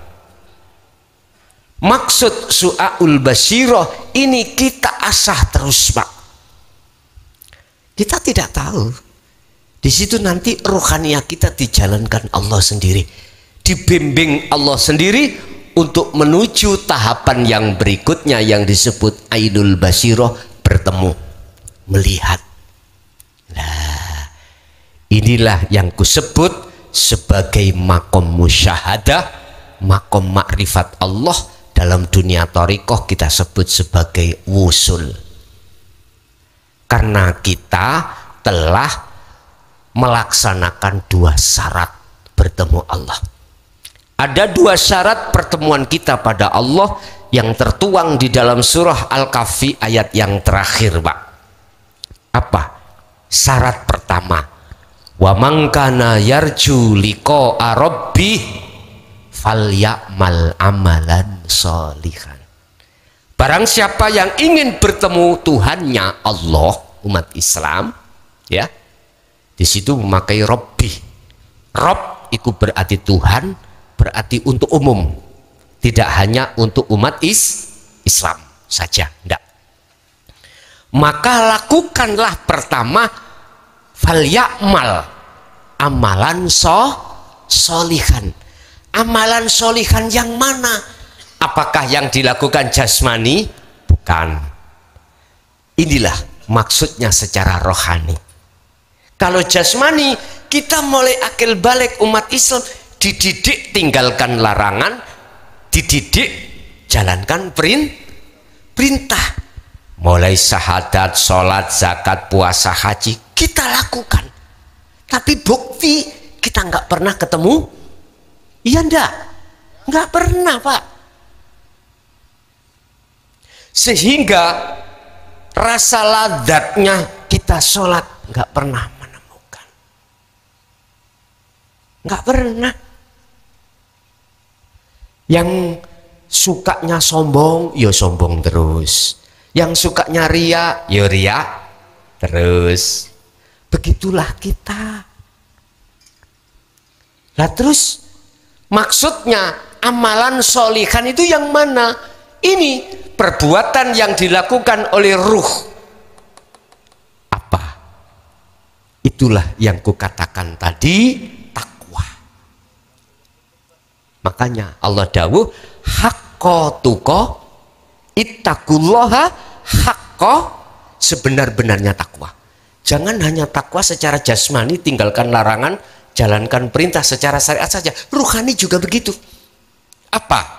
Maksud su'aul basyirah ini kita asah terus, Pak. Kita tidak tahu. Di situ nanti rohaniah kita dijalankan Allah sendiri. Dibimbing Allah sendiri untuk menuju tahapan yang berikutnya yang disebut ainul basyirah, bertemu, melihat. Nah, inilah yang kusebut sebagai makom musyahadah, makom makrifat Allah. Dalam dunia thariqah kita sebut sebagai wusul. Karena kita telah melaksanakan dua syarat bertemu Allah. Ada dua syarat pertemuan kita pada Allah yang tertuang di dalam surah Al-Kahfi ayat yang terakhir, Pak. Apa? Syarat pertama, wa man kana yarju liqa'a rabbih falyamal amalan sholihan. Barang siapa yang ingin bertemu Tuhannya Allah, umat Islam, ya, di situ memakai Rabbi. Rob itu berarti Tuhan, berarti untuk umum, tidak hanya untuk umat Islam saja, enggak. Maka lakukanlah pertama falyamal amalan sholihan. Amalan sholihan yang mana? Apakah yang dilakukan jasmani? Bukan. Inilah maksudnya secara rohani. Kalau jasmani, kita mulai akil balik umat Islam, dididik tinggalkan larangan, dididik jalankan perintah. Mulai syahadat, sholat, zakat, puasa, haji kita lakukan. Tapi bukti kita nggak pernah ketemu. Iya nggak pernah, Pak. Sehingga rasa ladatnya kita sholat nggak pernah menemukan, nggak pernah. Yang sukanya sombong, ya sombong terus. Yang sukanya ria, ya ria terus. Begitulah kita. Lah terus maksudnya amalan sholihan itu yang mana? Ini perbuatan yang dilakukan oleh ruh. Apa? Itulah yang kukatakan tadi, takwa. Makanya Allah dawuh haqqa tuqa, ittaqullaha haqqa, sebenar-benarnya takwa. Jangan hanya takwa secara jasmani, tinggalkan larangan, jalankan perintah secara syariat saja. Ruhani juga begitu. Apa?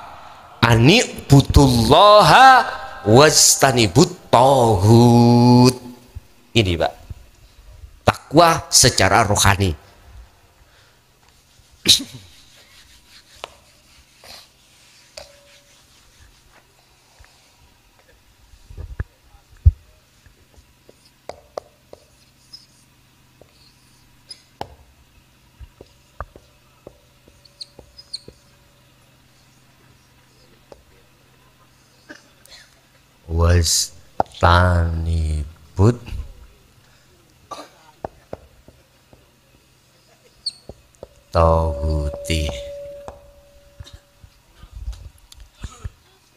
Ani butullaha wastanibut tauhid. Ini, Pak, takwa secara rohani. Wastanibut tauhid.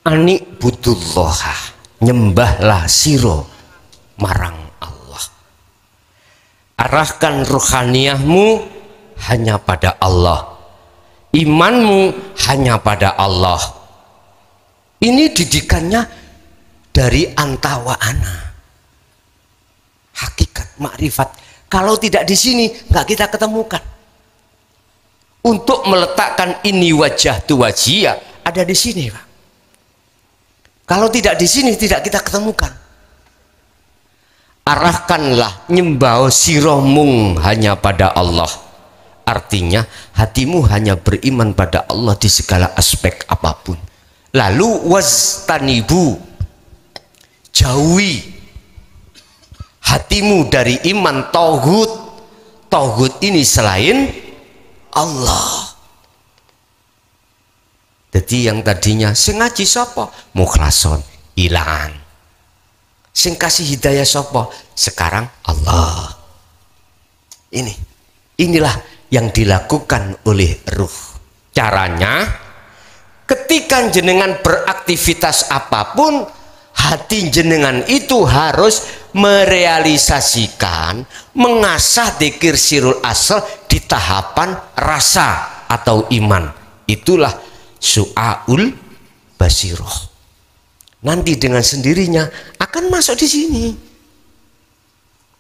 Ani butullaha, nyembahlah siro marang Allah. Arahkan ruhaniyahmu hanya pada Allah. Imanmu hanya pada Allah. Ini didikannya dari anta wa ana. Hakikat makrifat. Kalau tidak di sini nggak kita ketemukan. Untuk meletakkan ini wajah tu wajia ada di sini, Pak. Kalau tidak di sini tidak kita ketemukan. Arahkanlah nyembah siromung hanya pada Allah. Artinya hatimu hanya beriman pada Allah di segala aspek apapun. Lalu wastanibu, jauhi hatimu dari iman tauhid. Tauhid ini selain Allah. Jadi yang tadinya sing ngaji sapa? Mukhlason, hilang. Sing kasih hidayah sapa? Sekarang Allah. Inilah yang dilakukan oleh ruh. Caranya ketika jenengan beraktivitas apapun, hati jenengan itu harus merealisasikan, mengasah dzikir sirul asal di tahapan rasa atau iman. Itulah su'aul basiroh. Nanti dengan sendirinya akan masuk di sini.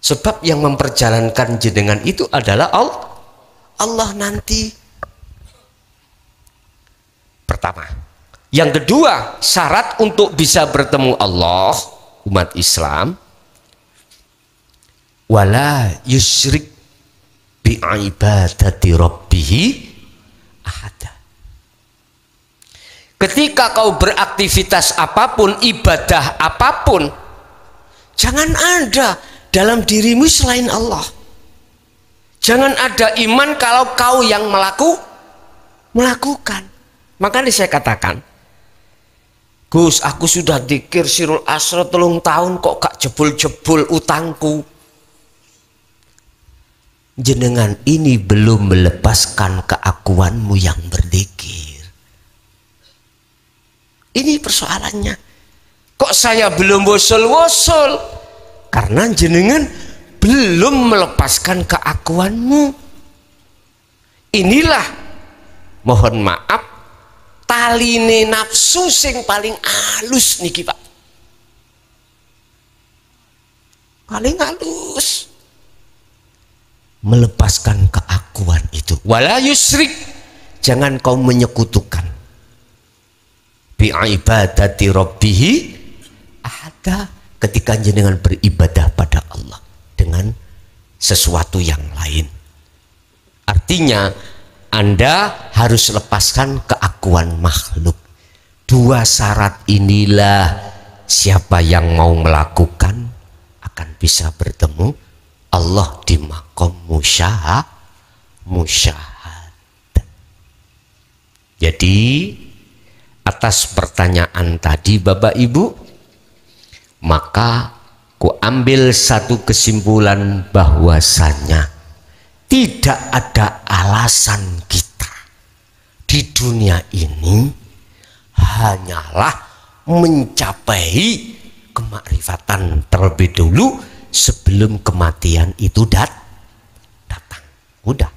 Sebab yang memperjalankan jenengan itu adalah Allah nanti. Pertama. Yang kedua, syarat untuk bisa bertemu Allah, umat Islam, wala yusyrik bi ibadati rabbih ahada. Ketika kau beraktivitas apapun, ibadah apapun, jangan ada dalam dirimu selain Allah. Jangan ada iman kalau kau yang melakukan. Makanya saya katakan, Gus, aku sudah dzikir sirul asra 3 tahun kok gak jebul-jebul utangku. Jenengan ini belum melepaskan keakuanmu yang berzikir. Ini persoalannya. Kok saya belum wosul-wosul? Karena jenengan belum melepaskan keakuanmu. Inilah, mohon maaf, taline nafsu sing paling halus niki, Pak. Paling halus. Melepaskan keakuan itu. Wala yusrik, jangan kau menyekutukan bi ibadati rabbih ahada, ketika jenengan beribadah pada Allah dengan sesuatu yang lain. Artinya Anda harus lepaskan keakuan makhluk. 2 syarat inilah siapa yang mau melakukan akan bisa bertemu Allah di maqam musyahadah. Jadi atas pertanyaan tadi Bapak Ibu, maka ku ambil satu kesimpulan bahwasanya tidak ada alasan kita di dunia ini hanyalah mencapai kemakrifatan terlebih dulu sebelum kematian itu datang. Udah,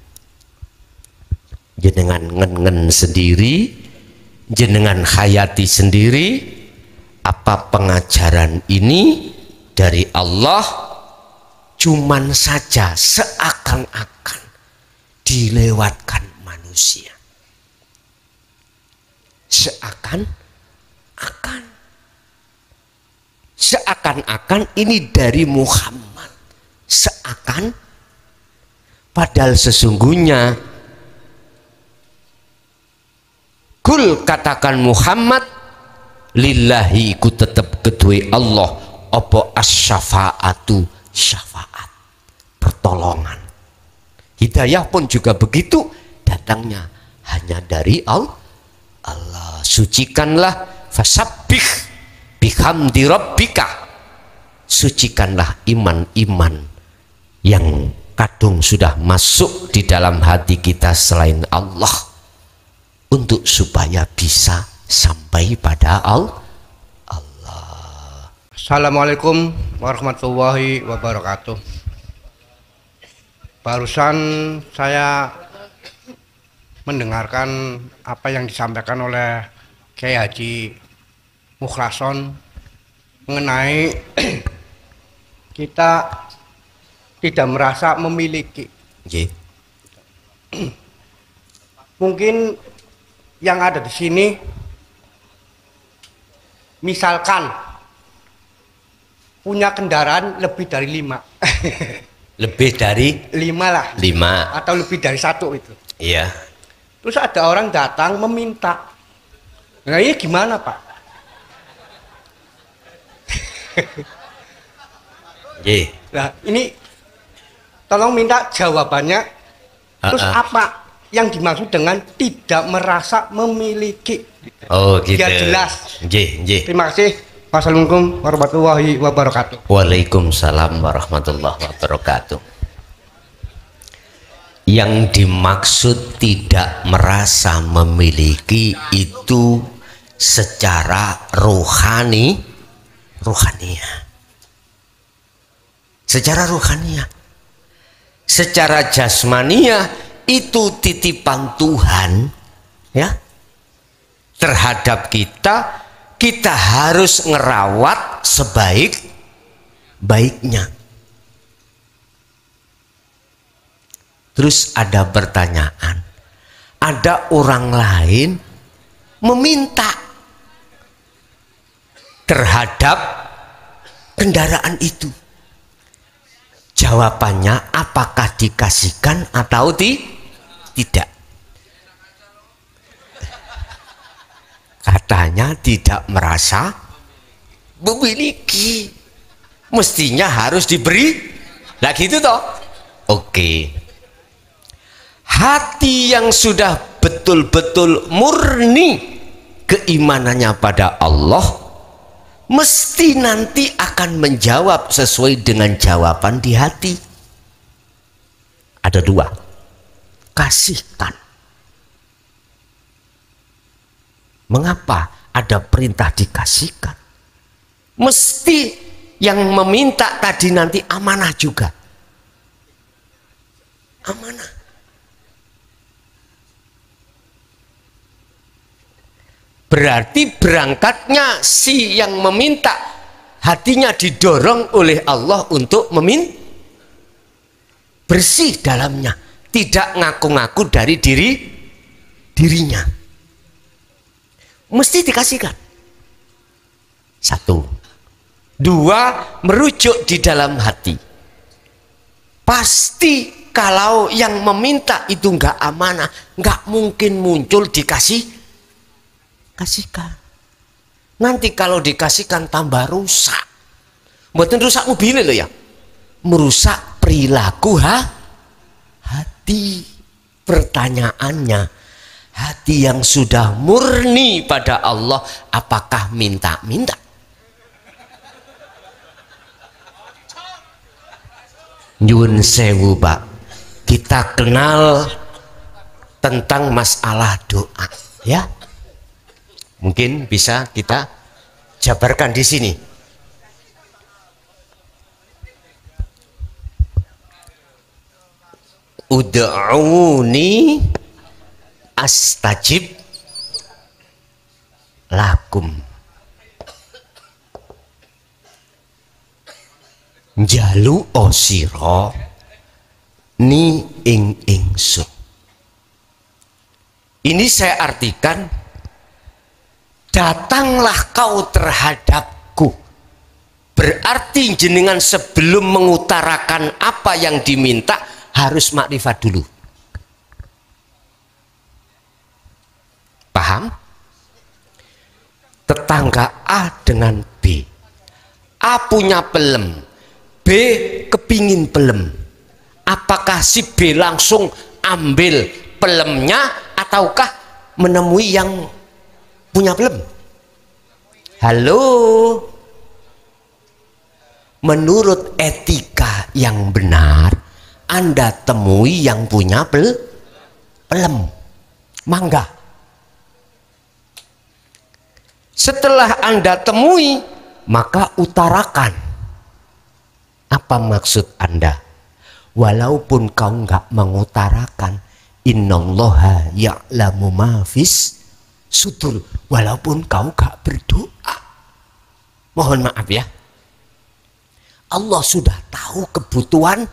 jenengan ngen-ngen sendiri, jenengan hayati sendiri apa pengajaran ini dari Allah cuman saja seakan-akan dilewatkan manusia. Seakan-akan ini dari Muhammad. Padahal sesungguhnya kul, katakan Muhammad, lillahi ku tetap kedua Allah apa as-syafa'atu, syafaat, pertolongan. Hidayah pun juga begitu, datangnya hanya dari Allah. Sucikanlah, fasabbih bihamdi rabbika, sucikanlah iman-iman yang kadung sudah masuk di dalam hati kita selain Allah, untuk supaya bisa sampai pada Allah. Assalamualaikum warahmatullahi wabarakatuh. Barusan saya mendengarkan apa yang disampaikan oleh Kiai Haji Mukhlason mengenai kita tidak merasa memiliki. Mungkin yang ada di sini, misalkan punya kendaraan lebih dari 5. Lebih dari 5 lah. 5 atau lebih dari 1 itu. Iya. Terus ada orang datang meminta. Nah ini gimana Pak? Nah ini tolong minta jawabannya. Terus apa yang dimaksud dengan tidak merasa memiliki? Oh gitu. Biar jelas. Terima kasih. Wassalamualaikum warahmatullahi wabarakatuh. Waalaikumsalam warahmatullahi wabarakatuh. Yang dimaksud tidak merasa memiliki itu secara rohaniah. Secara rohaniah. Secara jasmaniah itu titipan Tuhan ya terhadap kita. Kita harus ngerawat sebaik-baiknya. Terus ada pertanyaan, ada orang lain meminta terhadap kendaraan itu. Jawabannya apakah dikasihkan atau tidak? Katanya tidak merasa memiliki, mestinya harus diberi. Lah gitu toh. Oke. Hati yang sudah betul-betul murni keimanannya pada Allah mesti nanti akan menjawab sesuai dengan jawaban di hati. Ada 2. Kasihkan. Mengapa ada perintah dikasihkan? Mesti yang meminta tadi nanti amanah juga. Amanah. Berarti berangkatnya si yang meminta hatinya didorong oleh Allah untuk meminta. Bersih dalamnya, tidak ngaku-ngaku dari dirinya. Mesti dikasihkan. 1. 2, merujuk di dalam hati. Pasti kalau yang meminta itu enggak amanah, enggak mungkin muncul kasihkan. Nanti kalau dikasihkan tambah rusak. Bukan rusak mobil loh ya. Merusak perilaku hati. Pertanyaannya, hati yang sudah murni pada Allah apakah minta-minta? Nyun sewu Pak, kita kenal tentang masalah doa ya. Mungkin bisa kita jabarkan di sini. Ud'uni astajib lakum. Jalu osiro ni ingsun. Ini saya artikan, datanglah kau terhadapku. Berarti jenengan sebelum mengutarakan apa yang diminta harus makrifat dulu. Paham? Tetangga A dengan B. A punya pelem, B kepingin pelem. Apakah si B langsung ambil pelemnya ataukah menemui yang punya pelem? Halo? Menurut etika yang benar, Anda temui yang punya pelem. Mangga. Setelah Anda temui, maka utarakan apa maksud Anda. Walaupun kau nggak mengutarakan, innallaha ya'lamu ma fis sudur. Walaupun kau gak berdoa, mohon maaf ya, Allah sudah tahu kebutuhanmu.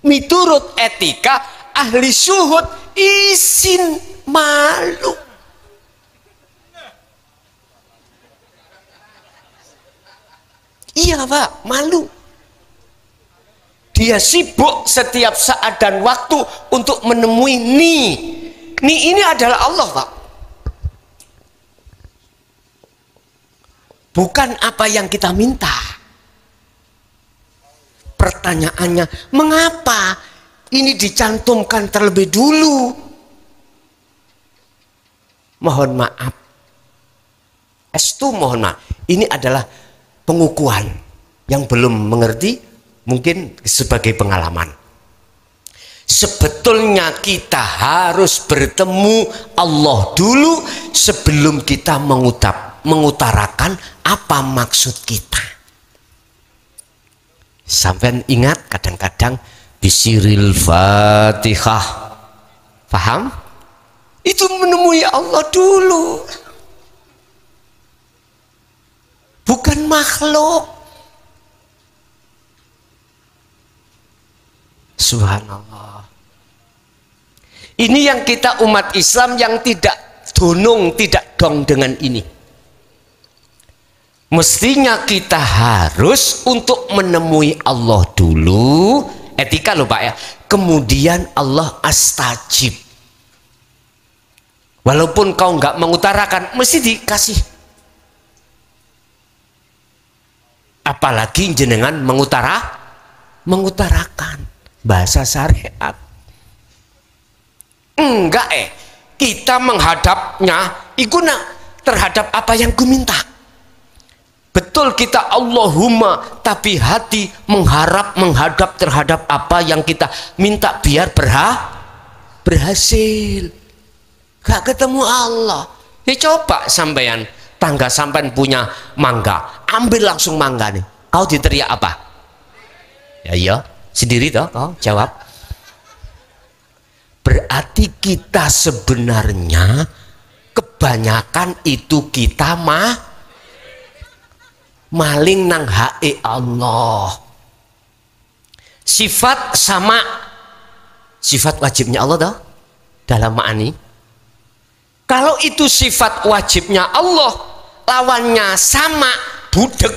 Miturut etika ahli syuhud, izin malu. Iya Pak, malu. Dia sibuk setiap saat dan waktu untuk menemui ini adalah Allah Pak. Bukan apa yang kita minta. Pertanyaannya, mengapa ini dicantumkan terlebih dulu? Mohon maaf. Mohon maaf. Ini adalah pengukuhan yang belum mengerti, mungkin sebagai pengalaman. Sebetulnya kita harus bertemu Allah dulu sebelum kita mengutarakan apa maksud kita. Sampai ingat kadang-kadang bisiril Fatihah, paham? Itu menemui Allah dulu, bukan makhluk. Subhanallah. Ini yang kita umat Islam yang tidak donong, tidak dong dengan ini. Mestinya kita harus untuk menemui Allah dulu, etika loh Pak ya. Kemudian Allah astajib. Walaupun kau nggak mengutarakan, mesti dikasih. Apalagi jenengan mengutarakan bahasa syariat. Enggak kita menghadapnya ikuna terhadap apa yang ku minta. Betul kita Allahumma, tapi hati menghadap terhadap apa yang kita minta biar berhasil. Gak ketemu Allah. Ya coba sampean, tangga sampean punya mangga, ambil langsung mangga nih. Kau diteriak apa? Ya iya, sendiri toh kau jawab. Berarti kita sebenarnya kebanyakan itu kita maling nang hae Allah. Sifat sama sifat wajibnya Allah toh dalam ma'ani. Kalau itu sifat wajibnya Allah, lawannya sama, budek,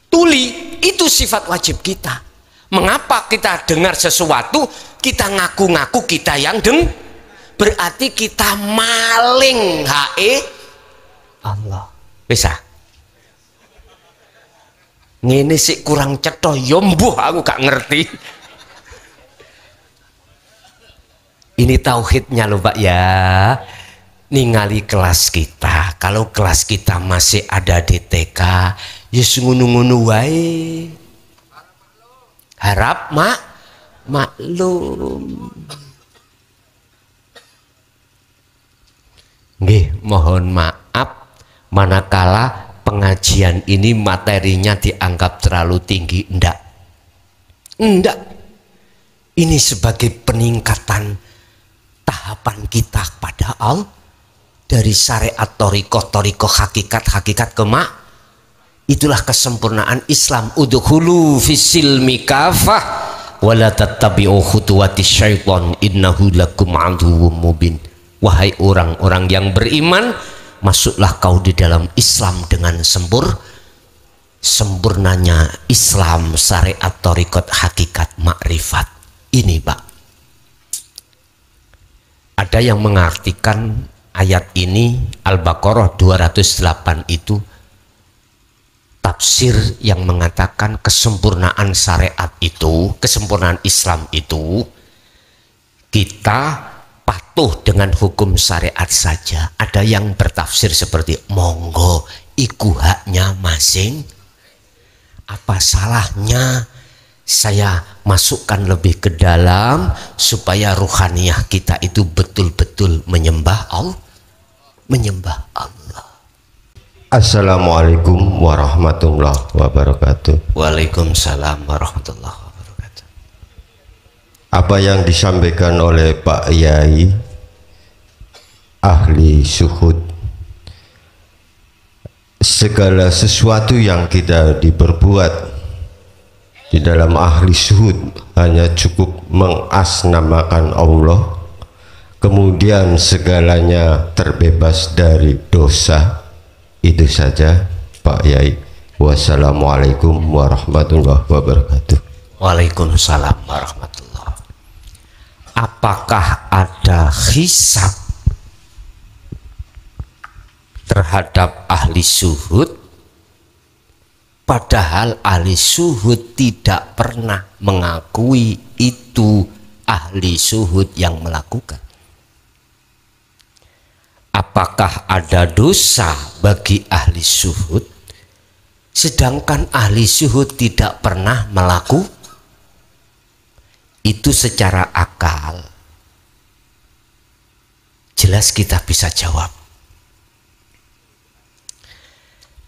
tuli, itu sifat wajib kita. Mengapa kita dengar sesuatu kita ngaku-ngaku kita yang berarti kita maling hae Allah. Bisa ngene sih kurang cetoh yombuh, aku gak ngerti. Ini tauhidnya loh Pak ya. Ningali kelas kita, kalau kelas kita masih ada di TK ya ngunu-ngunu wae, harap maklum. Nggih, mohon maaf manakala pengajian ini materinya dianggap terlalu tinggi. Enggak. Ini sebagai peningkatan tahapan kita pada Allah dari syariat torikoh hakikat itulah kesempurnaan Islam. Udkhulu fisilmi kafah wala tattabi'u khutuwati syaitan innahu lakum aduwwum mubin. Wahai orang-orang yang beriman, masuklah kau di dalam Islam dengan sempurnanya Islam, syariat torikot hakikat makrifat. Ini Pak, ada yang mengartikan ayat ini Al-Baqarah 208 itu tafsir yang mengatakan kesempurnaan syariat itu, kesempurnaan Islam itu kita patuh dengan hukum syariat saja. Ada yang bertafsir seperti monggo iku haknya masing. Apa salahnya saya masukkan lebih ke dalam supaya ruhaniyah kita itu betul-betul menyembah Allah. Assalamualaikum warahmatullahi wabarakatuh. Waalaikumsalam warahmatullahi wabarakatuh. apa yang disampaikan oleh Pak Yai ahli syuhud, segala sesuatu yang kita diperbuat di dalam ahli syuhud hanya cukup mengasnamakan Allah, kemudian segalanya terbebas dari dosa. Itu saja Pak Yai. Wassalamualaikum warahmatullahi wabarakatuh. Waalaikumsalam warahmatullahi. Apakah ada hisab terhadap ahli syuhud, padahal ahli syuhud tidak pernah mengakui itu ahli syuhud yang melakukan? Apakah ada dosa bagi ahli syuhud sedangkan ahli syuhud tidak pernah melakukan? Itu secara akal jelas kita bisa jawab.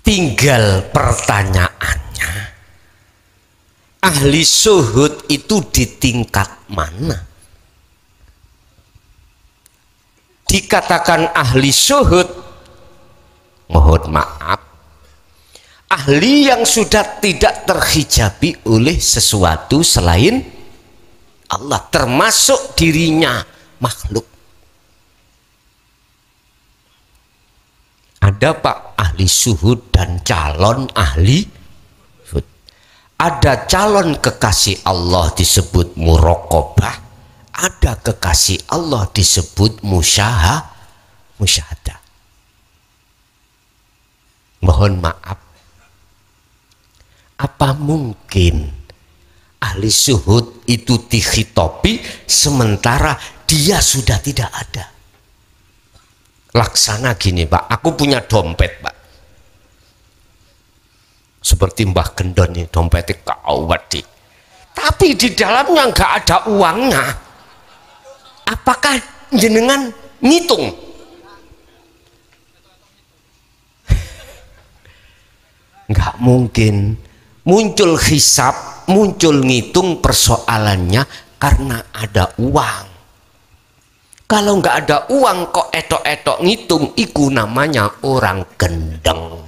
Tinggal pertanyaannya, ahli syuhud itu di tingkat mana? Dikatakan ahli syuhud, mohon maaf, ahli yang sudah tidak terhijabi oleh sesuatu selain Allah, termasuk dirinya makhluk. Ada Pak ahli syuhud dan calon ahli syuhud. Ada calon kekasih Allah disebut muraqabah, ada kekasih Allah disebut musyahadah. Mohon maaf, apa mungkin ahli syuhud itu dikhitopi sementara dia sudah tidak ada? Laksana gini Pak, aku punya dompet Pak, seperti Mbah Gendon ini, dompetnya kawat, tapi di dalamnya nggak ada uangnya. Apakah jenengan ngitung? Nggak mungkin. Muncul hisab, muncul ngitung persoalannya karena ada uang. Kalau nggak ada uang kok etok-etok ngitung, iku namanya orang gendeng.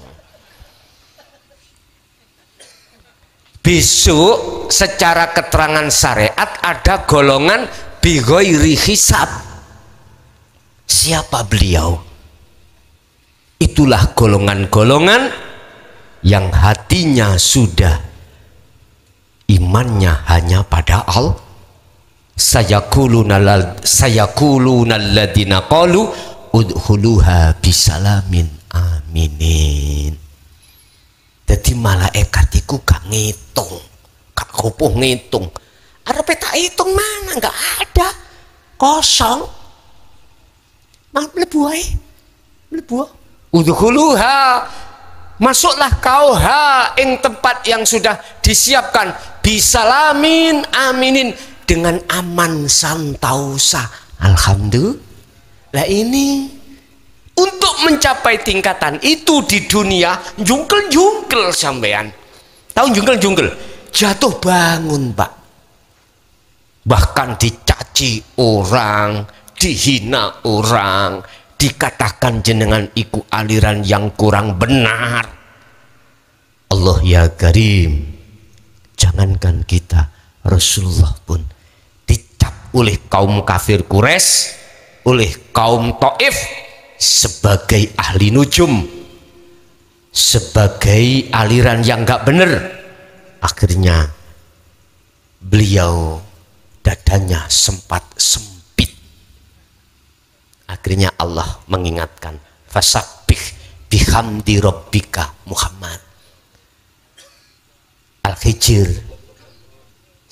Besok secara keterangan syariat ada golongan bighairi hisab. Siapa beliau? Itulah golongan-golongan yang hatinya sudah imannya hanya pada Allah. Sayaquluna alladziina qalu udkhuluha bisalamin aminin. Jadi malaikat iku gak ngitung, gak kupuh ngitung. Arepe tak hitung mana, nggak ada, kosong. Mlebu ae, mlebu. Udkhuluha, masuklah kau ing tempat yang sudah disiapkan, bisalamin aminin, dengan aman santausa. Alhamdulillah. Ini untuk mencapai tingkatan itu di dunia jungkel-jungkel sampean. Tahu jungkel-jungkel? Jatuh bangun Pak. Bahkan dicaci orang, dihina orang, dikatakan jenengan iku aliran yang kurang benar. Allah ya Karim, jangankan kita, Rasulullah pun dicap oleh kaum kafir Quraisy, oleh kaum Taif sebagai ahli nujum, sebagai aliran yang gak benar. Akhirnya beliau dadanya sempat sempit. Akhirnya Allah mengingatkan, fasabbih bihamdi rabbika Muhammad. Al-Hijr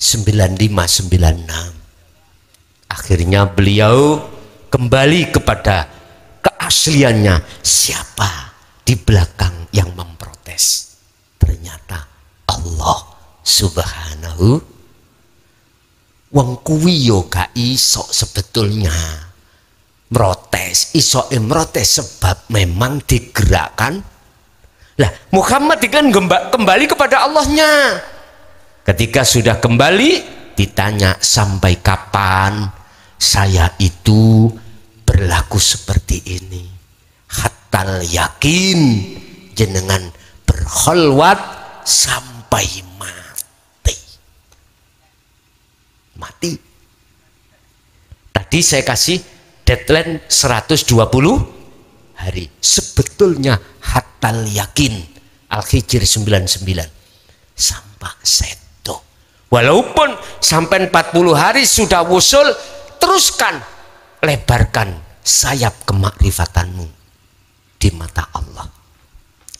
9596. Akhirnya beliau kembali kepada keasliannya. Siapa di belakang yang memprotes? Ternyata Allah Subhanahu. Wong kuwi yo gak iso sebetulnya protes, iso protes sebab memang digerakkan. Lah Muhammad kan kembali kepada Allahnya. Ketika sudah kembali, ditanya sampai kapan saya itu berlaku seperti ini. Hatal yakin jenengan berkholwat sampai mati. Mati. Tadi saya kasih deadline 120 hari. Sebetulnya hatal yakin Al-Hijr 99 sampai seto. Walaupun sampai 40 hari sudah wusul, teruskan, lebarkan sayap kemakrifatanmu di mata Allah.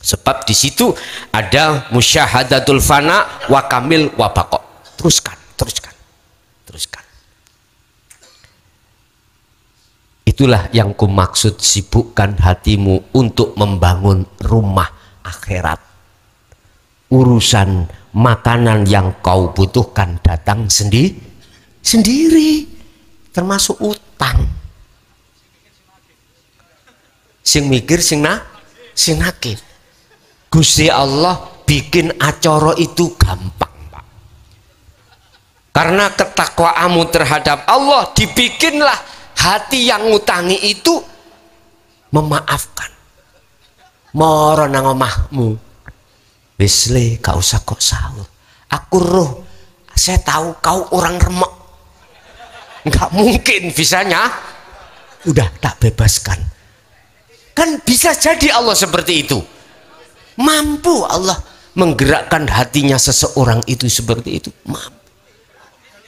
Sebab di situ ada musyahadatul fana wa kamil wa baqa. Teruskan, teruskan, teruskan. Itulah yang kumaksud, sibukkan hatimu untuk membangun rumah akhirat. Urusan makanan yang kau butuhkan datang sendiri, termasuk utang. Sing mikir sing nakir. Gusti Allah bikin acara itu gampang, Pak. Karena ketakwaanmu terhadap Allah, dibikinlah hati yang ngutangi itu memaafkan. Moro nang omahmu, wis le, gak usah kok sahur. Aku roh, saya tahu kau orang remek. Nggak mungkin bisanya. Udah tak bebaskan. Kan bisa jadi Allah seperti itu. Mampu Allah menggerakkan hatinya seseorang itu seperti itu. Mampu.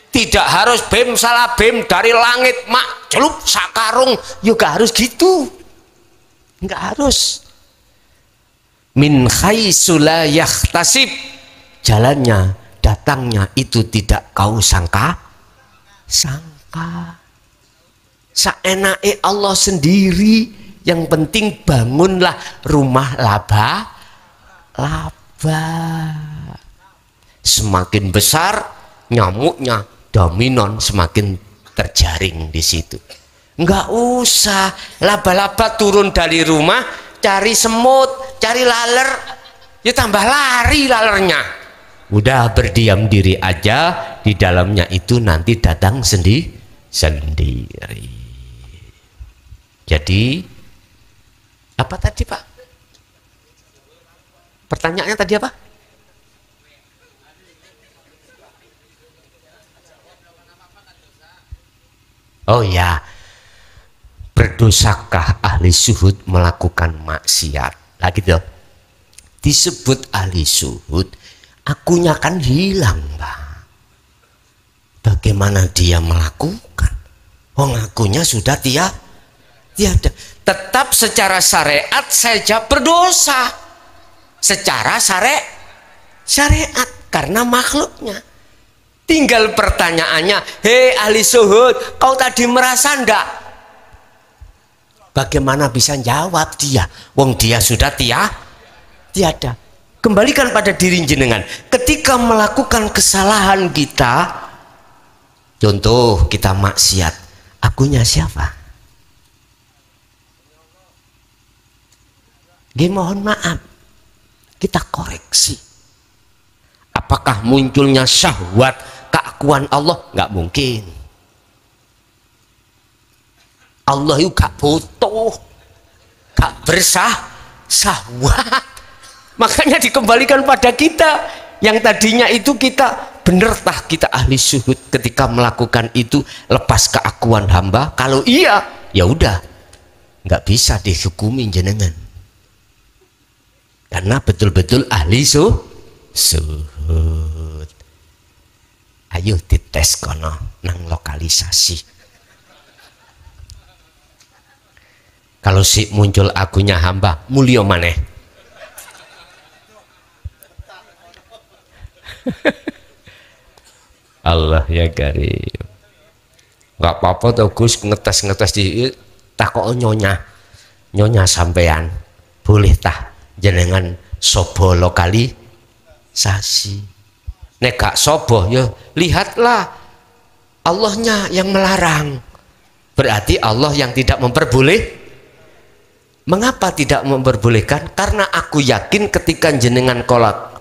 Tidak harus bem salah bem dari langit mak celup sakarung juga harus gitu. Nggak harus. Min haitsu la yahtasib, jalannya datangnya itu tidak kau sangka. Saenake Allah sendiri. Yang penting bangunlah rumah laba. Semakin besar nyamuknya dominan, semakin terjaring di situ. Enggak usah laba-laba turun dari rumah cari semut, cari laler, ya tambah lari lalernya. Udah berdiam diri aja, di dalamnya itu nanti datang sendiri. Jadi apa tadi Pak? Pertanyaannya tadi apa? Oh ya, berdosakah ahli syuhud melakukan maksiat? Lagi tuh disebut ahli syuhud, akunya kan hilang, Pak. Bagaimana dia melakukan? Oh, akunya sudah tiada. Tetap secara syariat saja berdosa. Secara syariat karena makhluknya. Tinggal pertanyaannya, hei ahli syuhud, kau tadi merasa ndak? Bagaimana bisa jawab dia? Wong dia sudah tiada. Kembalikan pada diri jenengan. Ketika melakukan kesalahan kita, contoh kita maksiat, akunya siapa? Mohon maaf, kita koreksi. Apakah munculnya syahwat keakuan Allah? Nggak mungkin. Allah itu gak butuh, gak syahwat. Makanya dikembalikan pada kita. Yang tadinya itu kita bener tah kita ahli syuhud ketika melakukan itu lepas keakuan hamba. Kalau iya, ya udah, nggak bisa dihukumi jenengan. Karena betul-betul ahli syuhud. Ayo dites kono nang lokalisasi. Kalau si muncul akunya hamba, mulio maneh. Allah ya karim. Gak apa-apa tuh Gus, ngetes di takok nyonya sampean. Boleh tah jenengan sobo lokalisasi. Nek gak sobo ya lihatlah Allahnya yang melarang. Berarti Allah yang tidak memperboleh. Mengapa tidak memperbolehkan? Karena aku yakin ketika jenengan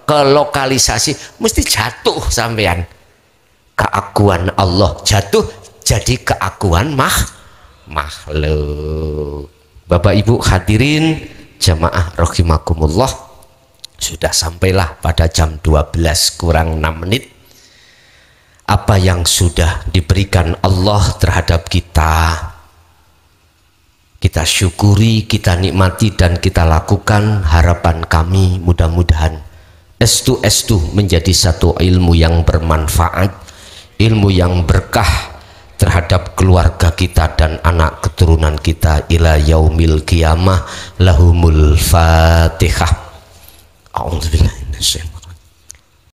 ke lokalisasi mesti jatuh sampean. keakuan Allah jatuh jadi keakuan makhluk. Bapak Ibu hadirin jamaah rahimakumullah, sudah sampailah pada jam 12 kurang 6 menit. Apa yang sudah diberikan Allah terhadap kita, kita syukuri, kita nikmati, dan kita lakukan. Harapan kami mudah-mudahan estu menjadi satu ilmu yang bermanfaat, ilmu yang berkah terhadap keluarga kita dan anak keturunan kita ila yaumil qiyamah. Lahumul Fatihah. A'udzubillahi minasyaitonir